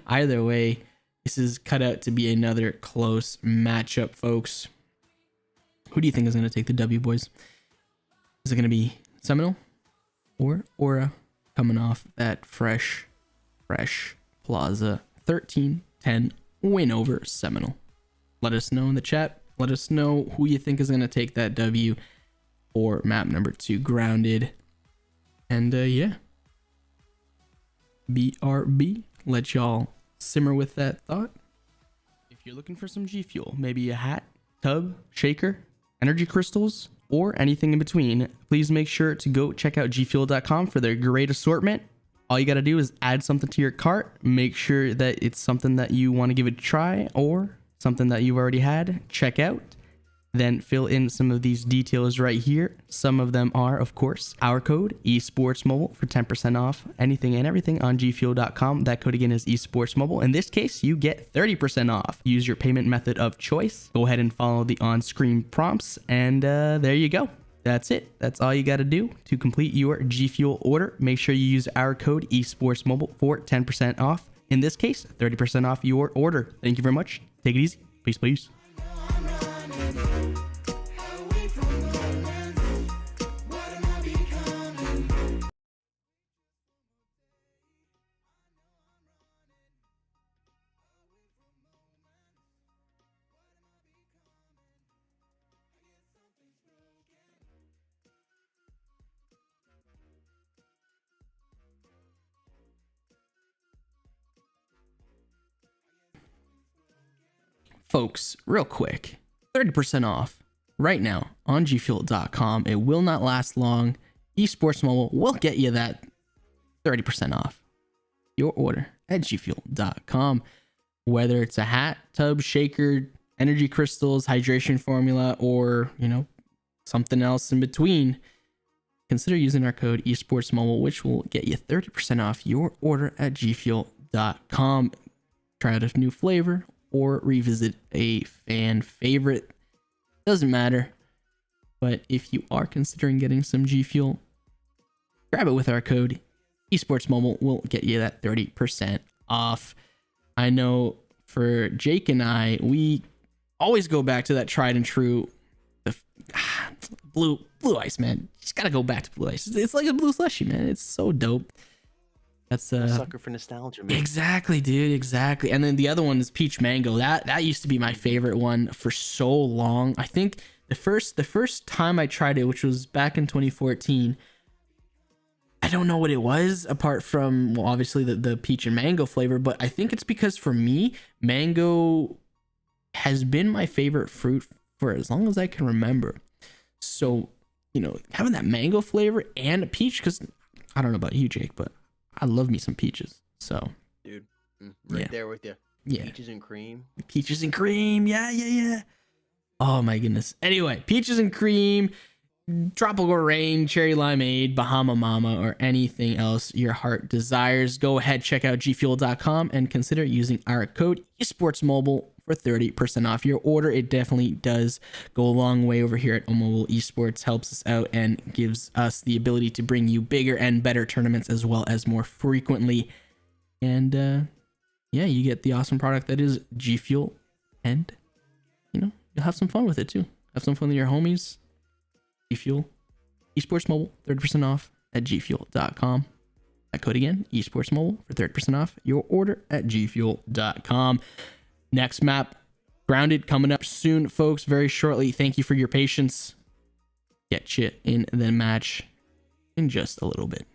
Either way, this is cut out to be another close matchup, folks. Who do you think is going to take the W, boys? Is it going to be Seminole or Aura, coming off that fresh Plaza 13-10 win over Seminole? Let us know in the chat. Let us know who you think is going to take that W for map number 2, Grounded. And yeah, BRB, let y'all simmer with that thought. If you're looking for some G Fuel, maybe a hat, tub, shaker, energy crystals, or anything in between, please make sure to go check out gfuel.com for their great assortment. All you got to do is add something to your cart. Make sure that it's something that you want to give it a try, or something that you've already had. Check out. Then fill in some of these details right here. Some of them are, of course, our code esportsmobile for 10% off anything and everything on gfuel.com. That code again is esportsmobile. In this case, you get 30% off. Use your payment method of choice. Go ahead and follow the on-screen prompts, and there you go. That's it. That's all you got to do to complete your G Fuel order. Make sure you use our code esportsmobile for 10% off. In this case, 30% off your order. Thank you very much. Take it easy. Peace, please. Folks, real quick, 30% off right now on gfuel.com. It will not last long. Esports Mobile will get you that 30% off your order at gfuel.com. Whether it's a hat, tub, shaker, energy crystals, hydration formula, or, something else in between, consider using our code esportsmobile, which will get you 30% off your order at gfuel.com. Try out a new flavor or revisit a fan favorite. Doesn't matter. But if you are considering getting some G Fuel, grab it with our code. Esports Mobile will get you that 30% off. I know for Jake and I, we always go back to that tried and true blue ice, man. Just gotta go back to blue ice. It's like a blue slushy, man. It's so dope. That's A sucker for nostalgia, man. exactly, dude, exactly. And then the other one is peach mango. That used to be my favorite one for so long. I think the first time I tried it, which was back in 2014, I don't know what it was apart from, well, obviously the peach and mango flavor, but I think it's because for me, mango has been my favorite fruit for as long as I can remember. So, having that mango flavor and a peach, because I don't know about you, Jake, but I love me some peaches. So, Dude, Yeah. there with you. Yeah. Peaches and cream. Peaches and cream. Yeah. Oh my goodness. Anyway, peaches and cream, tropical rain, cherry limeade, Bahama Mama, or anything else your heart desires. Go ahead, check out gfuel.com and consider using our code esportsmobile for 30% off your order. It definitely does go a long way over here at Mobile Esports, helps us out and gives us the ability to bring you bigger and better tournaments as well as more frequently. And you get the awesome product that is G Fuel, and you'll have some fun with it too. Have some fun with your homies. G Fuel, Esports Mobile, 30% off at gfuel.com. That code again, Esports Mobile, for 30% off your order at gfuel.com. Next map, Grounded, coming up soon, folks, very shortly. Thank you for your patience. Get you in the match in just a little bit.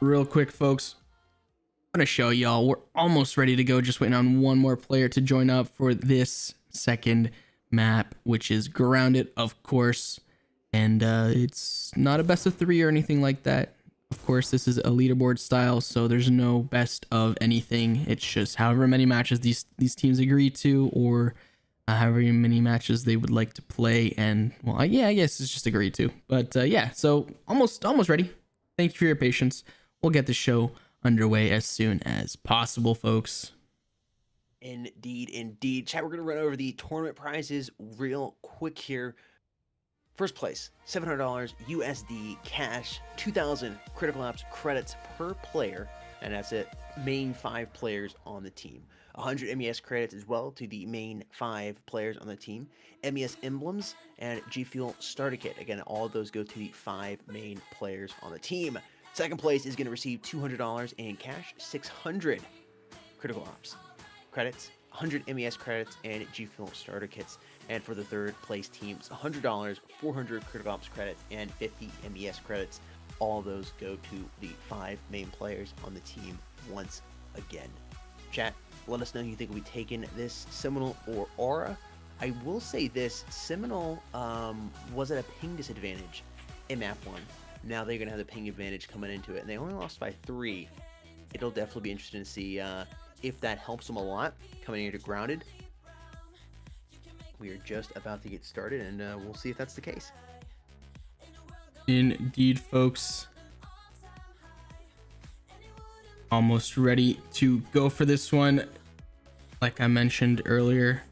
real quick, folks. I'm going to show y'all. We're almost ready to go. Just waiting on one more player to join up for this second map, which is Grounded, of course. And it's not a best of 3 or anything like that. Of course, this is a leaderboard style, so there's no best of anything. It's just however many matches these teams agree to, or however many matches they would like to play. And well, yeah, I guess it's just agreed to. But yeah, so almost ready. Thank you for your patience. We'll get the show underway as soon as possible, folks. Indeed. Chat, we're going to run over the tournament prizes real quick here. First place, $700 USD cash, 2,000 critical ops credits per player, and that's it. Main 5 players on the team. 100 MES credits as well to the main 5 players on the team. MES emblems and G Fuel starter kit. Again, all of those go to the 5 main players on the team. Second place is going to receive $200 in cash, 600 critical ops credits, 100 MES credits, and G Fuel starter kits. And for the third place teams, $100, 400 critical ops credits, and 50 MES credits. All those go to the 5 main players on the team once again. Chat, let us know who you think will be taking this, Seminole or Aura. I will say this, Seminole was at a ping disadvantage in map 1. Now they're going to have the ping advantage coming into it, and they only lost by 3. It'll definitely be interesting to see if that helps them a lot coming into Grounded. We are just about to get started, and we'll see if that's the case. Indeed, folks. Almost ready to go for this one. Like I mentioned earlier,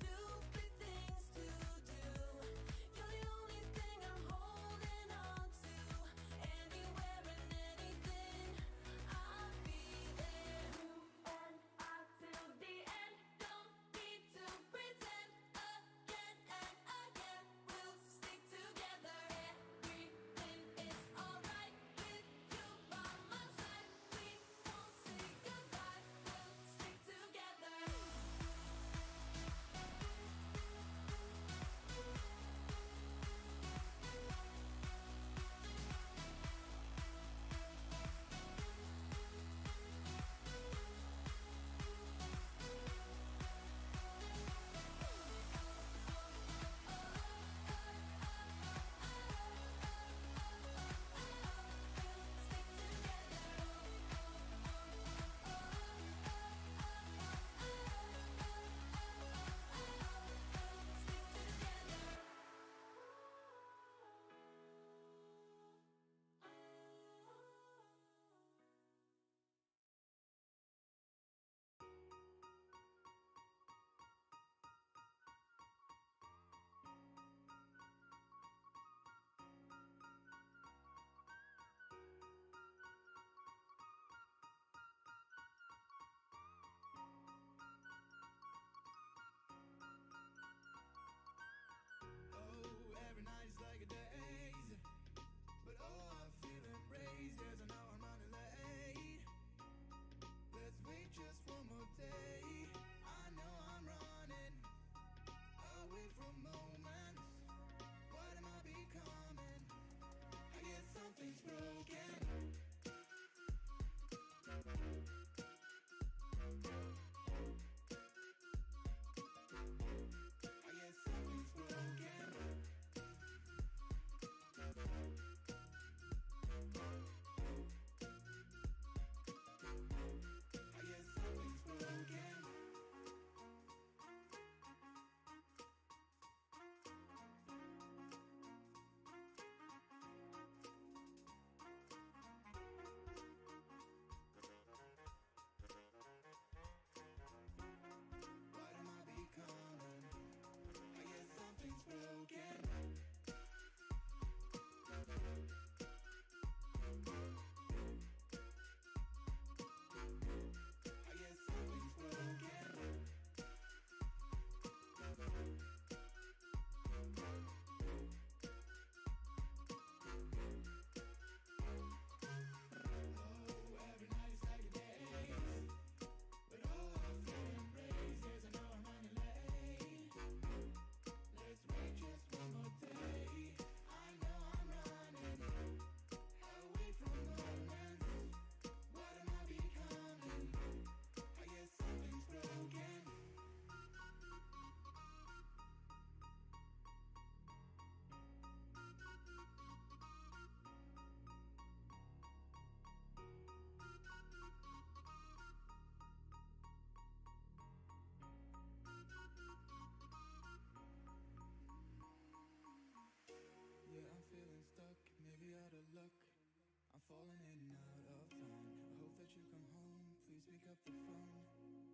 falling in and out of line. I hope that you come home. Please pick up the phone.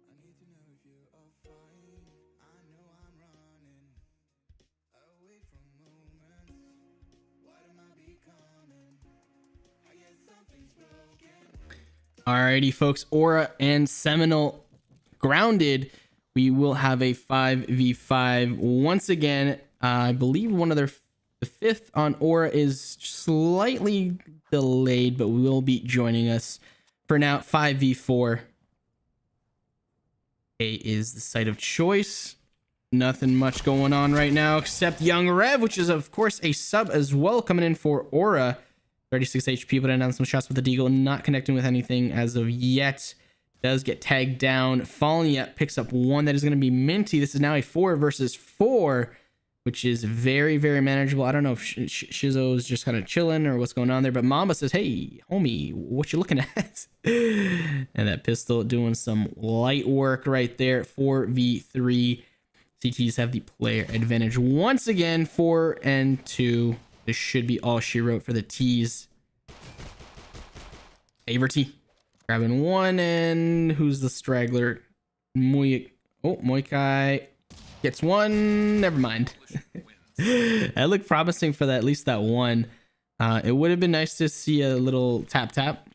I need to know if you are fine. I know I'm running away from moments. What am I becoming? I guess something's broken. Alrighty, folks. Aura and Seminole grounded. We will have a 5v5 once again. I believe one of their the fifth on Aura is slightly delayed, but will be joining us for now. 5v4. A is the site of choice. Nothing much going on right now except Young Rev, which is of course a sub as well, coming in for Aura. 36 HP, but announced some shots with the Deagle, not connecting with anything as of yet. Does get tagged down. Fallen picks up one that is going to be minty. This is now a 4 versus 4, which is very, very manageable. I don't know if Shizzo is just kind of chilling or what's going on there, but Mamba says, hey, homie, what you looking at? And that pistol doing some light work right there. 4v3. CTs have the player advantage once again. 4 and 2. This should be all she wrote for the T's. Averty grabbing one, and who's the straggler? Moikai gets one. Never mind. That looked promising for that, at least that one. It would have been nice to see a little tap,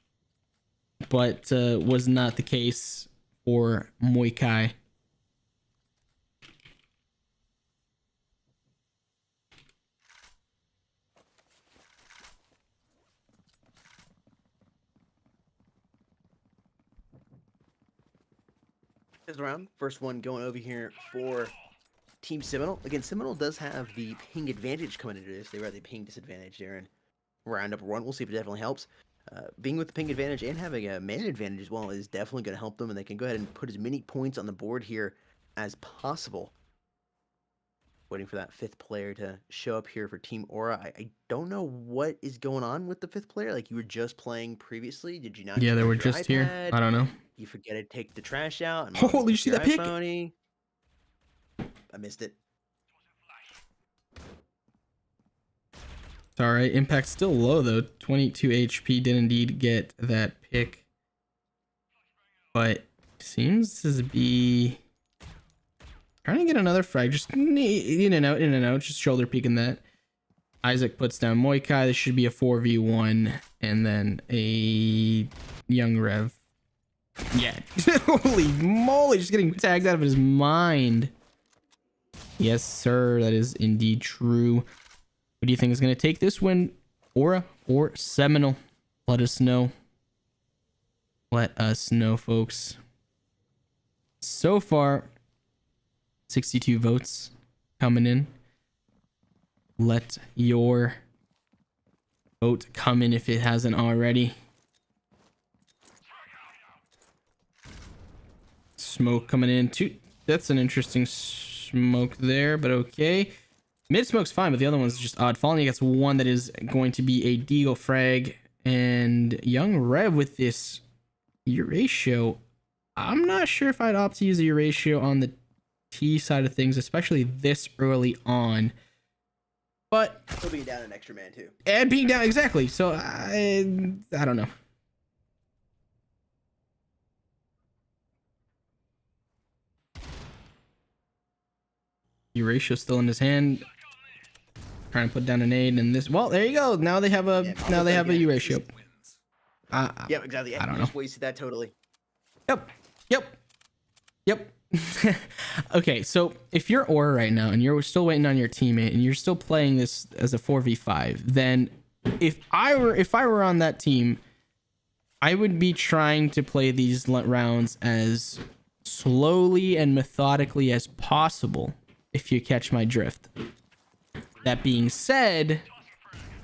but was not the case for Moikai. Round. First one going over here for Team Seminole. Again, Seminole does have the ping advantage coming into this. They were at the ping disadvantage there in round number 1. We'll see if it definitely helps. Being with the ping advantage and having a man advantage as well is definitely going to help them, and they can go ahead and put as many points on the board here as possible. Waiting for that 5th player to show up here for Team Aura. I don't know what is going on with the 5th player. Like, you were just playing previously. Did you not? Yeah, they charge were your just here. iPad? I don't know. You forget to take the trash out. And Oh, you see that pick? iPhone-y? I missed it. It's all right. Impact still low though. 22 HP. Did indeed get that pick, but seems to be trying to get another frag. Just in and out. Just shoulder peeking that. Isaac puts down Moikai. This should be a 4v1, and then a Young Rev. Yeah. Holy moly, just getting tagged out of his mind. Yes, sir. That is indeed true. What do you think is going to take this win? Aura or Seminole? Let us know. Let us know, folks. So far, 62 votes coming in. Let your vote come in if it hasn't already. Smoke coming in too. That's an interesting smoke there, but okay. Mid smoke's fine, but the other one's just odd. Fallen gets one that is going to be a Deagle frag, and Young Rev with this Euratio. I'm not sure if I'd opt to use a Euratio on the T side of things, especially this early on. But Still being down an extra man too. and being down exactly. So I don't know. Euratio still in his hand. Trying to put down a nade, and this. Well, there you go. Now they have a Euratio. Yeah, exactly. I don't Just know. wasted that totally. Yep. Okay, so if you're Aura right now and you're still waiting on your teammate and you're still playing this as a 4v5, then if I were on that team, I would be trying to play these rounds as slowly and methodically as possible, if you catch my drift. That being said,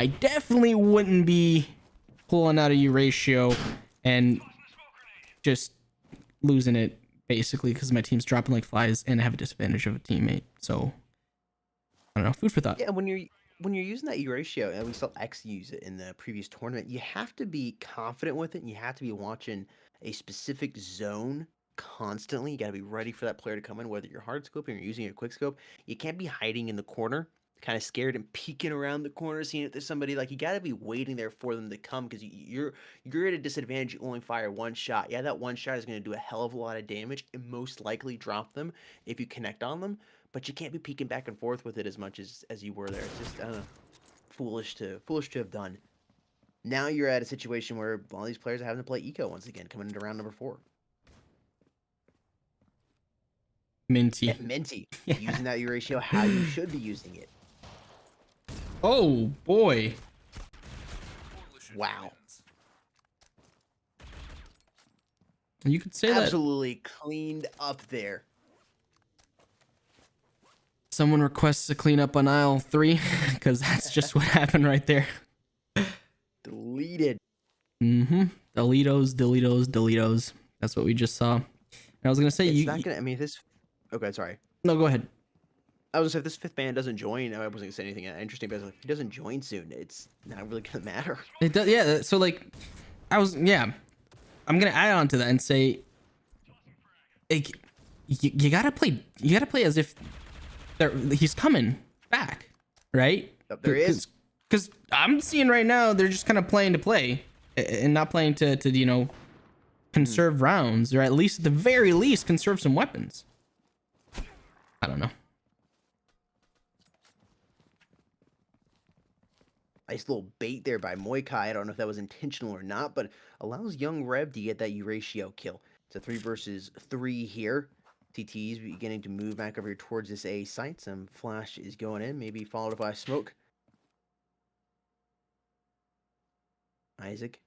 I definitely wouldn't be pulling out a Euratio and just losing it basically because my team's dropping like flies and I have a disadvantage of a teammate. So I don't know. Food for thought. Yeah, when you're using that Euratio, and we saw X use it in the previous tournament, you have to be confident with it, and you have to be watching a specific zone constantly. You got to be ready for that player to come in, whether you're hard scoping or using a quick scope. You can't be hiding in the corner kind of scared and peeking around the corner, seeing if there's somebody. Like, you got to be waiting there for them to come, because you're at a disadvantage. You only fire one shot. Yeah, that one shot is going to do a hell of a lot of damage and most likely drop them if you connect on them. But you can't be peeking back and forth with it as much as you were there. It's just, I don't know, foolish to have done. Now you're at a situation where all these players are having to play eco once again, coming into round number 4. Minty. Yeah, Minty. Using that ratio how you should be using it. Oh boy. Coalition Wow. wins. You could say that Absolutely cleaned up there. someone requests to clean up on aisle 3 because that's just what happened right there. Deleted. Deletos. That's what we just saw. And I was gonna say It's not gonna. I mean, this. Okay, sorry. No, go ahead. I was gonna say, if this 5th man doesn't join, I wasn't gonna say anything interesting, but if he doesn't join soon, it's not really gonna matter. It does, yeah. So like, I'm gonna add on to that and say, like, you gotta play as if he's coming back, right? Yep, there is. Because I'm seeing right now they're just kind of playing to play and not playing to conserve rounds, or at least at the very least conserve some weapons. I don't know. Nice little bait there by Moikai. I don't know if that was intentional or not, but allows young Reb to get that ratio kill. It's a 3 versus 3 here. TT's beginning to move back over here towards this A site. Some flash is going in, maybe followed by smoke. Isaac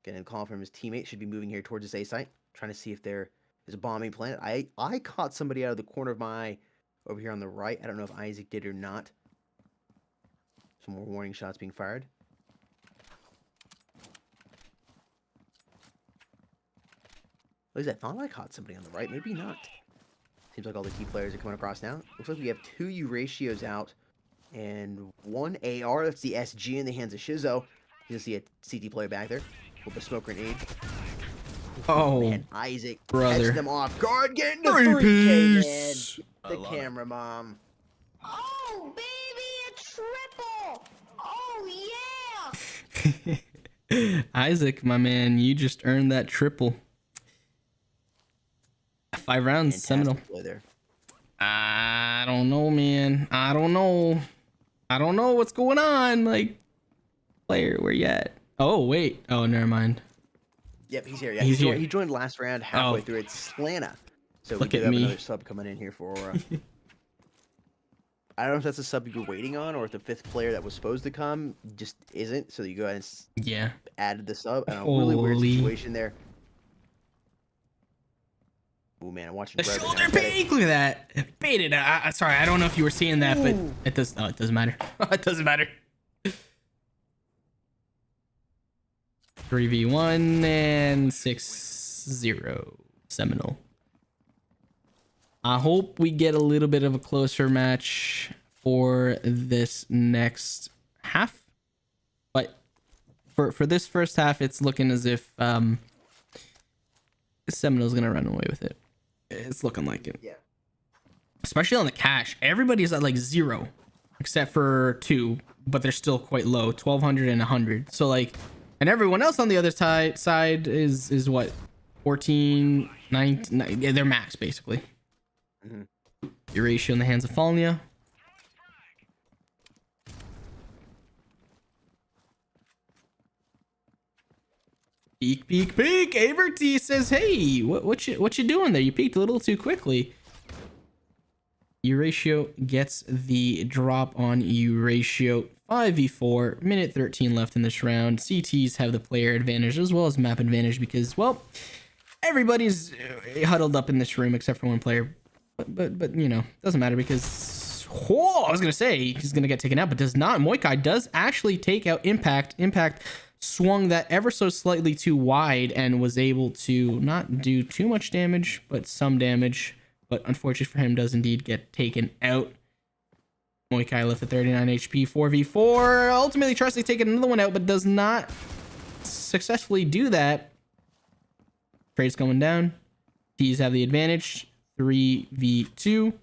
getting a call from his teammate. Should be moving here towards this A site, trying to see if there is a bombing planet. I caught somebody out of the corner of my eye over here on the right. I don't know if Isaac did or not. Some more warning shots being fired. At least I thought I caught somebody on the right. Maybe not. Seems like all the key players are coming across now. Looks like we have 2 ratios out and 1 AR. That's the SG in the hands of Shizo. You see a CT player back there with a smoke grenade. Oh, Man, Isaac brother. catch them off guard. Getting the 3 3K, piece. man. The camera mom. Oh, baby, a triple! Oh, yeah! Isaac, my man, you just earned that triple. 5 rounds, Seminole. Fantastic play there. I don't know, man. I don't know what's going on. Like, player, where you at? Oh, wait. Oh, never mind. Yep, he's here. Yeah, He's here. He joined last round halfway Oh. through. It's Slana. So Look we at do have me. another sub coming in here for Aura. I don't know if that's a sub you're waiting on, or if the 5th player that was supposed to come just isn't. So you go ahead and Yeah. added the sub. And a really weird Holy. situation there. Oh man, I'm watching. The Red right shoulder now. peek. Look at that. Baited. Sorry, I don't know if you were seeing that, but it does. Oh, it doesn't matter. It doesn't matter. 3v1 and 6-0 Seminole. I hope we get a little bit of a closer match for this next half. But for this first half, it's looking as if Seminole's gonna run away with it. It's looking like it. Yeah. Especially on the cash. Everybody's at like 0 except for 2, but they're still quite low, 1200 and 100. So like, and everyone else on the other side is what, 14, 19, yeah, they're max basically. Your ratio in the hands of Falnia. Peek, peek, peek. Averty says, "Hey, what you doing there? You peeked a little too quickly." Euratio gets the drop on Euratio. 5v4, minute 13 left in this round. CTs have the player advantage as well as map advantage because, well, everybody's huddled up in this room except for one player. But you know, doesn't matter because I was gonna say he's gonna get taken out, but does not. Moikai does actually take out Impact. Impact swung that ever so slightly too wide and was able to not do too much damage, but some damage. But unfortunately for him, does indeed get taken out. Moikai left at 39 HP, 4v4. Ultimately tries to take another one out, but does not successfully do that. Trade's going down. T's have the advantage. 3v2.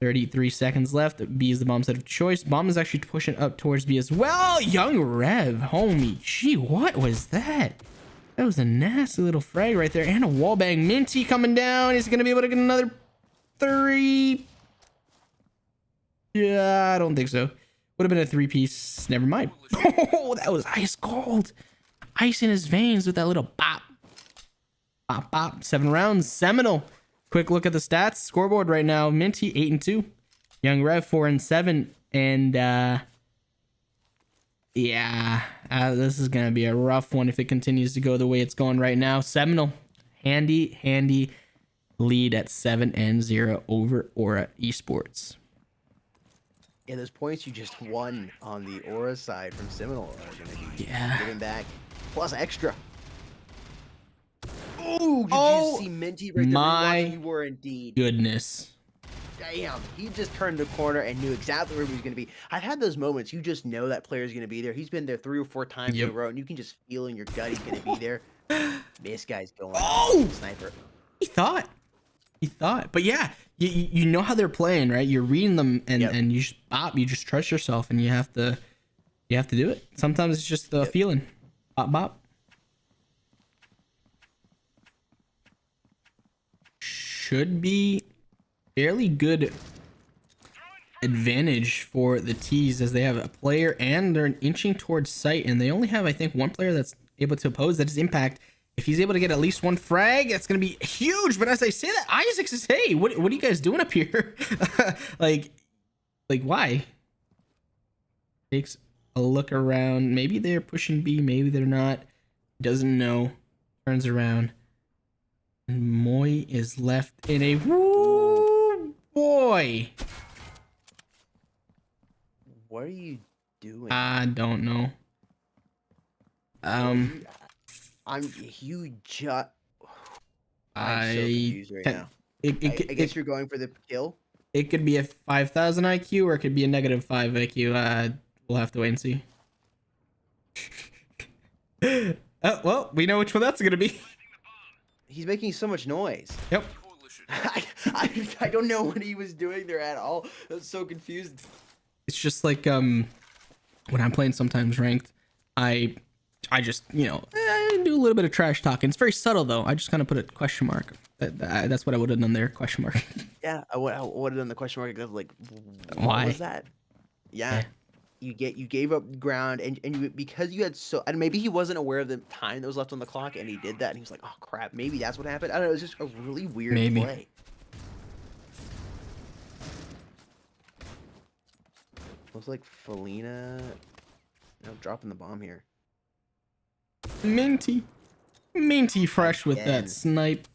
33 seconds left. B is the bomb set of choice. Bomb is actually pushing up towards B as well. Young Rev, homie. Gee, what was that? That was a nasty little frag right there. And a wallbang. Minty coming down. Is he going to be able to get another 3? Yeah, I don't think so. Would have been a 3-piece. Never mind. Oh, that was ice cold. Ice in his veins with that little bop. Bop, bop. 7 rounds. Seminole. Quick look at the stats. Scoreboard right now. Minty 8-2. Young Rev 4-7. And yeah, this is gonna be a rough one if it continues to go the way it's going right now. Seminole, handy lead at 7-0 over Aura Esports. Yeah, those points you just won on the Aura side from Seminole are going to be given back. Plus extra. Ooh, did you see Minty right there? My You were indeed. goodness. Damn, he just turned the corner and knew exactly where he was going to be. I've had those moments. You just know that player's going to be there. He's been there 3 or 4 times in a row, and you can just feel in your gut he's going to be there. This guy's going. Oh! Sniper. He thought. But yeah, you know how they're playing, right? You're reading them, and you just bop. You just trust yourself, and you have to do it. Sometimes it's just the feeling. Bop bop. Should be fairly good advantage for the T's as they have a player and they're inching towards sight, and they only have, I think, one player that's able to oppose. That is Impact. If he's able to get at least 1 frag, that's going to be huge. But as I say that, Isaac says, hey, what are you guys doing up here? like why? Takes a look around. Maybe they're pushing B, maybe they're not. Doesn't know. Turns around. And Moy is left in a woo boy. What are you doing? I don't know. I'm so confused right now. I guess you're going for the kill. It could be a 5,000 IQ or it could be a -5 IQ. We'll have to wait and see. Well, we know which one that's gonna be. He's making so much noise. Yep. I don't know what he was doing there at all. I was so confused. It's just like when I'm playing sometimes ranked, I just I do a little bit of trash talking. It's very subtle though. I just kind of put a question mark. That's what I would have done there. Question mark. Yeah, I would have done the question mark. Like, what why was that? Yeah. You gave up ground and you, because you had and maybe he wasn't aware of the time that was left on the clock and he did that and he was like, oh crap, maybe that's what happened. I don't know. It was just a really weird play. Looks like Felina dropping the bomb here. Minty fresh with that snipe.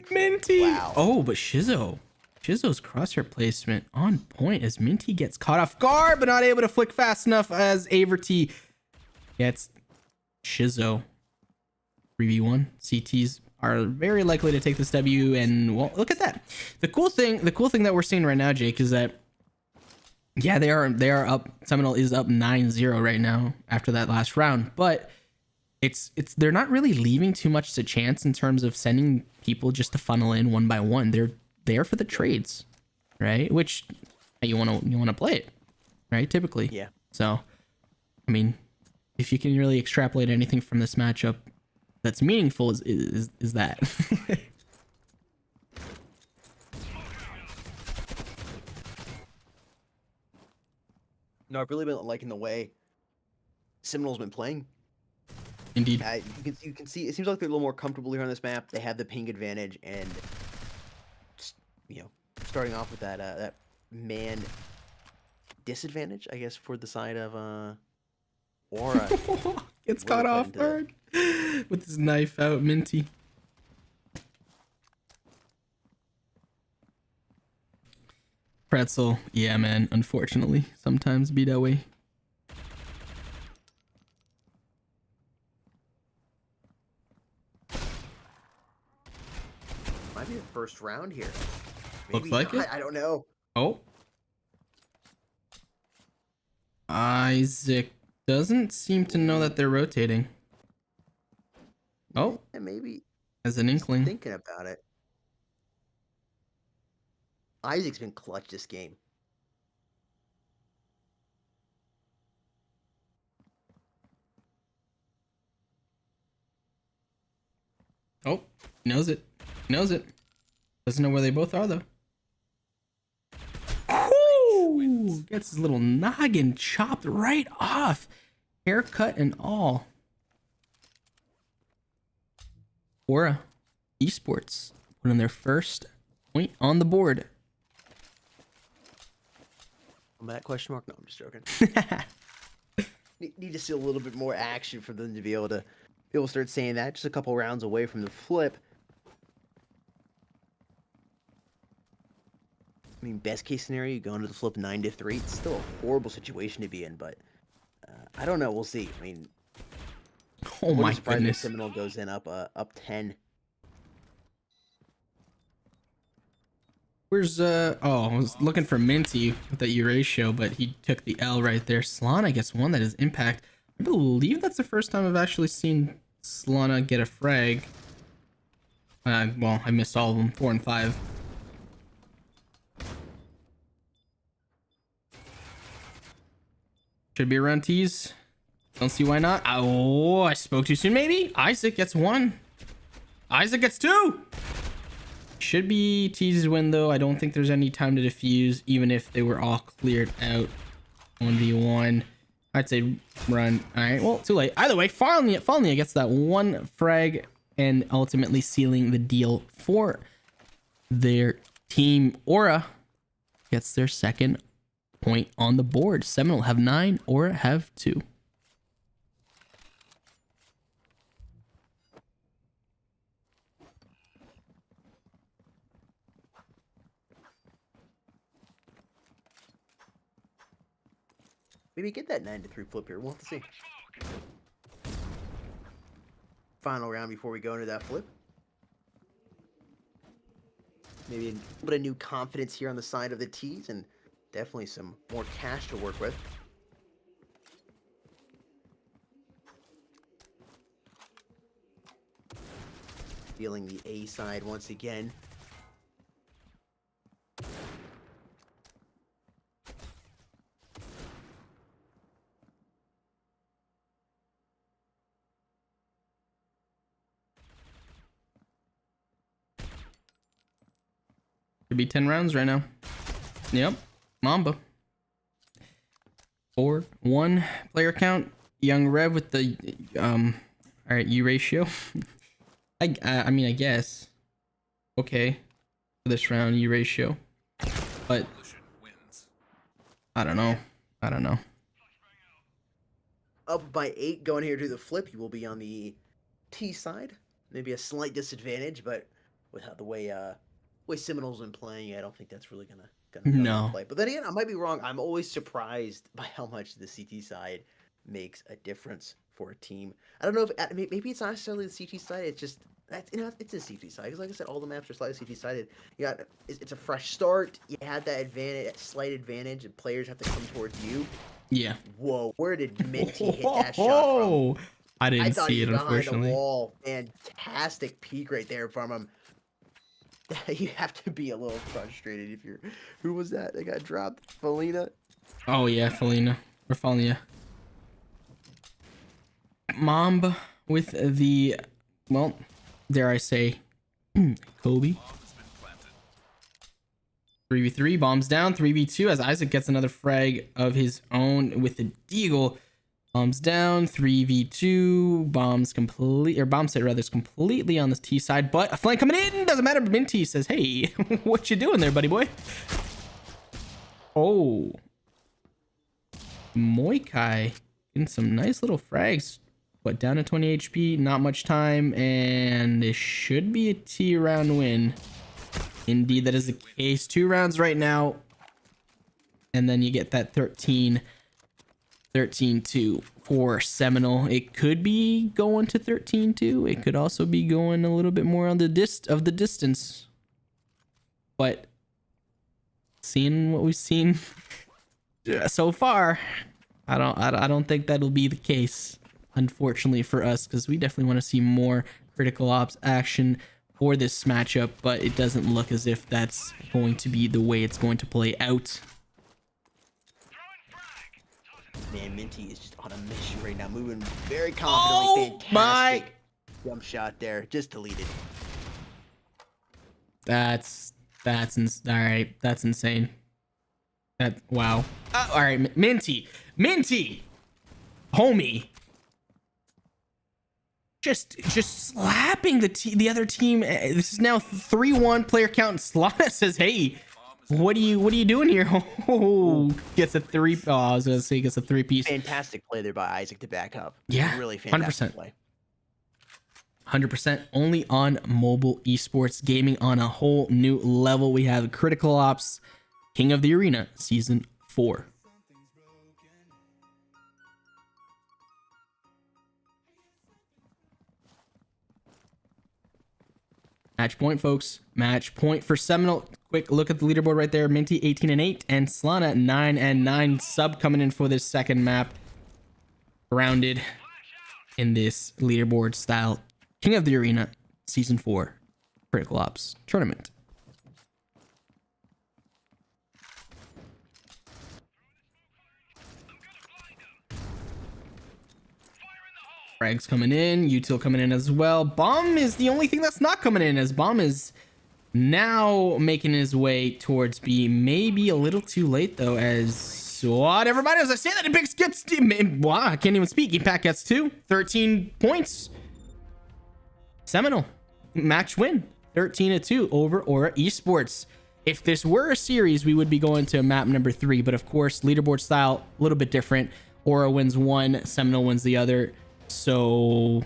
Minty. Wow. Oh, but Shizzo's crosshair placement on point as Minty gets caught off guard, but not able to flick fast enough as Averty gets Shizzo. 3v1. CTs are very likely to take this W, and well, look at that. The cool thing that we're seeing right now, Jake, is that yeah, they are up. Seminole is up 9-0 right now after that last round, but it's they're not really leaving too much to chance in terms of sending people just to funnel in one by one. They're there for the trades, right? Which you want to play it, right? Typically. Yeah. So, I mean, if you can really extrapolate anything from this matchup that's meaningful, is that. No, I've really been liking the way Seminole's been playing. Indeed. You can see it seems like they're a little more comfortable here on this map. They have the ping advantage, and just, starting off with that man disadvantage, I guess, for the side of Aura. Gets caught off guard with his knife out, Minty. Pretzel, yeah, man. Unfortunately, sometimes be that way. Might be the first round here. Looks Maybe like not, it. I don't know. Oh. Isaac doesn't seem to know that they're rotating. Oh, Yeah, maybe as an he's inkling. thinking about it. Isaac's been clutch this game. Oh, he knows it. He knows it. Doesn't know where they both are though. Ooh, gets his little noggin chopped right off. Haircut and all. Aura Esports put in their first point on the board. On that question mark? No, I'm just joking. Need to see a little bit more action for them to be able to start saying that. Just a couple rounds away from the flip. I mean, best case scenario, you go into the flip 9-3. It's still a horrible situation to be in, but I don't know. We'll see. I mean, Oh my surprised goodness. Seminole goes in up 10. Where's oh, I was looking for Minty with that Euratio, but he took the L right there. Solana gets one that is Impact. I believe that's the first time I've actually seen Solana get a frag. Well, I missed all of them, 4 and 5. Should be around tees. Don't see why not. Oh, I spoke too soon, maybe. Isaac gets 1. Isaac gets 2. Should be teases win though. I don't think there's any time to defuse, even if they were all cleared out. 1v1. I'd say run. All right, well, too late. Either way, Falnia gets that 1 frag and ultimately sealing the deal for their team. Aura gets their second point on the board. Seminole have 9, Aura have 2. Maybe get that 9-3 flip here. We'll have to see. Final round before we go into that flip. Maybe a little bit of new confidence here on the side of the tees, and definitely some more cash to work with. Feeling the A side once again. Should be 10 rounds right now. Yep. Mamba. 4, 1 player count. Young Rev with the all right, U ratio. I mean, I guess. Okay. For this round, U ratio. But Wins. I don't know. I don't know. Up by 8 going here to the flip. You will be on the T side. Maybe a slight disadvantage, but with how the way Seminole's been playing, I don't think that's really gonna come No. into play. But then again, I might be wrong. I'm always surprised by how much the CT side makes a difference for a team. I don't know if maybe it's not necessarily the CT side. It's just it's a CT side because, like I said, all the maps are slightly CT sided. Yeah, it's a fresh start. You had that advantage, that slight advantage, and players have to come towards you. Yeah. Whoa, where did Minty hit that shot from? Oh, I didn't I thought see he it, was behind unfortunately. the wall. Fantastic peek right there from him. You have to be a little frustrated if you're. Who was that? They got dropped. Felina. Oh yeah, Felina or Falnia. Mamba with the, well, dare I say, Kobe. Bomb has been planted. 3v3, bombs down. 3v2 as Isaac gets another frag of his own with the Deagle. Bombs down. 3v2, bombs complete, or bomb set rather is completely on this T side, but a flank coming in. Doesn't matter. Minty says, "Hey, what you doing there, buddy boy?" Oh, Moikai getting some nice little frags. But down to 20 HP, not much time, and this should be a T round win. Indeed, that is the case. 2 rounds right now, and then you get that 13-2 for Seminole. It could be going to 13-2. It could also be going a little bit more on the distance. But seeing what we've seen so far, I don't think that'll be the case, unfortunately for us, because we definitely want to see more critical ops action for this matchup, but it doesn't look as if that's going to be the way it's going to play out. Man, Minty is just on a mission right now, moving very confidently. Fantastic jump shot there, just deleted. That's all right. That's insane. Wow. All right, Minty, homie. Just slapping the other team. This is now 3-1 player count. Slana says, "Hey, what are you doing here?" Oh, gets a 3. Oh, I was gonna say gets a 3-piece. Fantastic play there by Isaac to back up. Yeah, really fantastic 100%. play. 100% only on mobile esports gaming on a whole new level. We have Critical Ops King of the Arena Season 4. Match point, folks. Match point for Seminole. Quick look at the leaderboard right there. Minty 18-8 and Slana 9-9. Sub coming in for this second map. Rounded in this leaderboard style King of the Arena Season 4 Critical Ops Tournament. Frags coming in, Util coming in as well. Bomb is the only thing that's not coming in, as Bomb is now making his way towards B. Maybe a little too late though, as what everybody, as I say that, Impact gets, wow, I can't even speak. Impact gets 13 points. Seminole match win, 13-2 over Aura Esports. If this were a series, we would be going to map number 3, but of course, leaderboard style a little bit different. Aura wins one, Seminole wins the other. So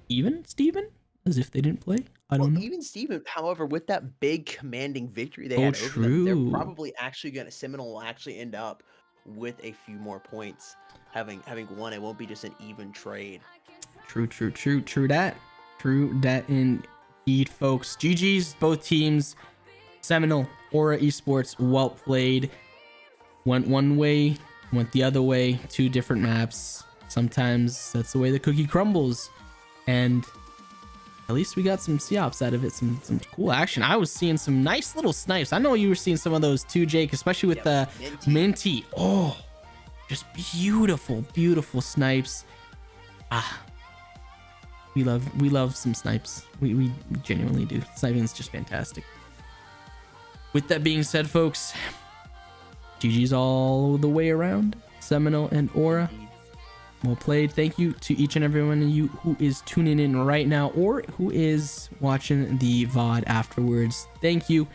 even Steven, as if they didn't play. I don't know. Even Steven, however, with that big commanding victory they Oh, had over them, they're true. probably actually gonna Seminole will actually end up with a few more points. Having won, it won't be just an even trade. True that indeed, folks. GG's both teams. Seminole, Aura Esports, well played. Went one way, went the other way. 2 different maps. Sometimes that's the way the cookie crumbles, and at least we got some C-ops out of it, some cool action. I was seeing some nice little snipes. I know you were seeing some of those too, Jake, especially with the Minty. Oh, just beautiful snipes. We love some snipes. We genuinely do. Sniping is just fantastic. With that being said, folks, GG's all the way around. Seminole and Aura, well played. Thank you to each and every one of you who is tuning in right now or who is watching the VOD afterwards. Thank you.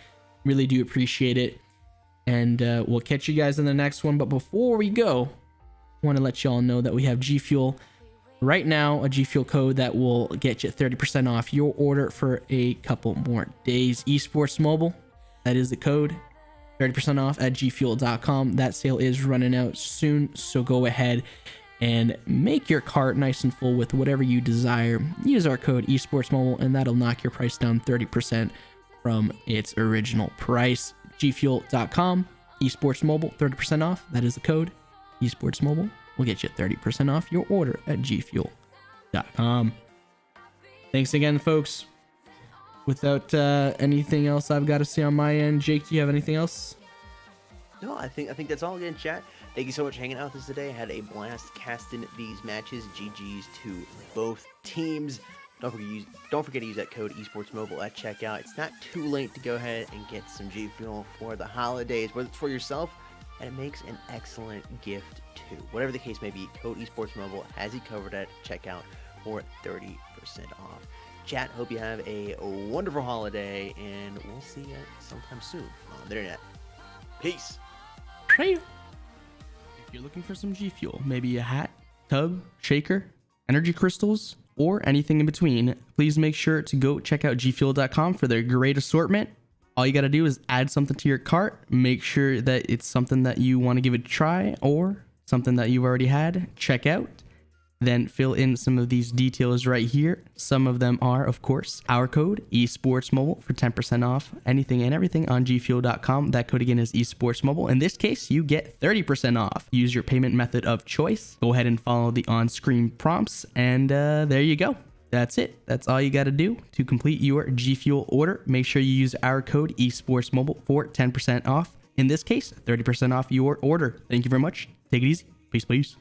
Really do appreciate it. And we'll catch you guys in the next one. But before we go, I want to let you all know that we have G Fuel right now, a G Fuel code that will get you 30% off your order for a couple more days. Esports Mobile, that is the code. 30% off at gfuel.com. That sale is running out soon, so go ahead and make your cart nice and full with whatever you desire. Use our code esportsmobile and that'll knock your price down 30% from its original price. gfuel.com, esports mobile, 30% off. That is the code. Esports Mobile will get you 30% off your order at gfuel.com. Thanks again, folks. Without anything else I've got to say on my end, Jake, do you have anything else? No, I think that's all again, chat. Thank you so much for hanging out with us today. I had a blast casting these matches. GG's to both teams. Don't forget to use that code esportsmobile at checkout. It's not too late to go ahead and get some G Fuel for the holidays, whether it's for yourself, and it makes an excellent gift too. Whatever the case may be, code esportsmobile has you covered at checkout for 30% off. Chat, hope you have a wonderful holiday, and we'll see you sometime soon on the internet. Peace. If you're looking for some G Fuel, maybe a hat, tub, shaker, energy crystals, or anything in between, please make sure to go check out gfuel.com for their great assortment. All you got to do is add something to your cart. Make sure that it's something that you want to give it a try or something that you've already had. Check out. then fill in some of these details right here. Some of them are, of course, our code esportsmobile for 10% off anything and everything on gfuel.com. That code again is esportsmobile. In this case, you get 30% off. Use your payment method of choice. Go ahead and follow the on-screen prompts, and there you go. That's it. That's all you got to do to complete your G Fuel order. Make sure you use our code esportsmobile for 10% off. In this case, 30% off your order. Thank you very much. Take it easy. Peace, please.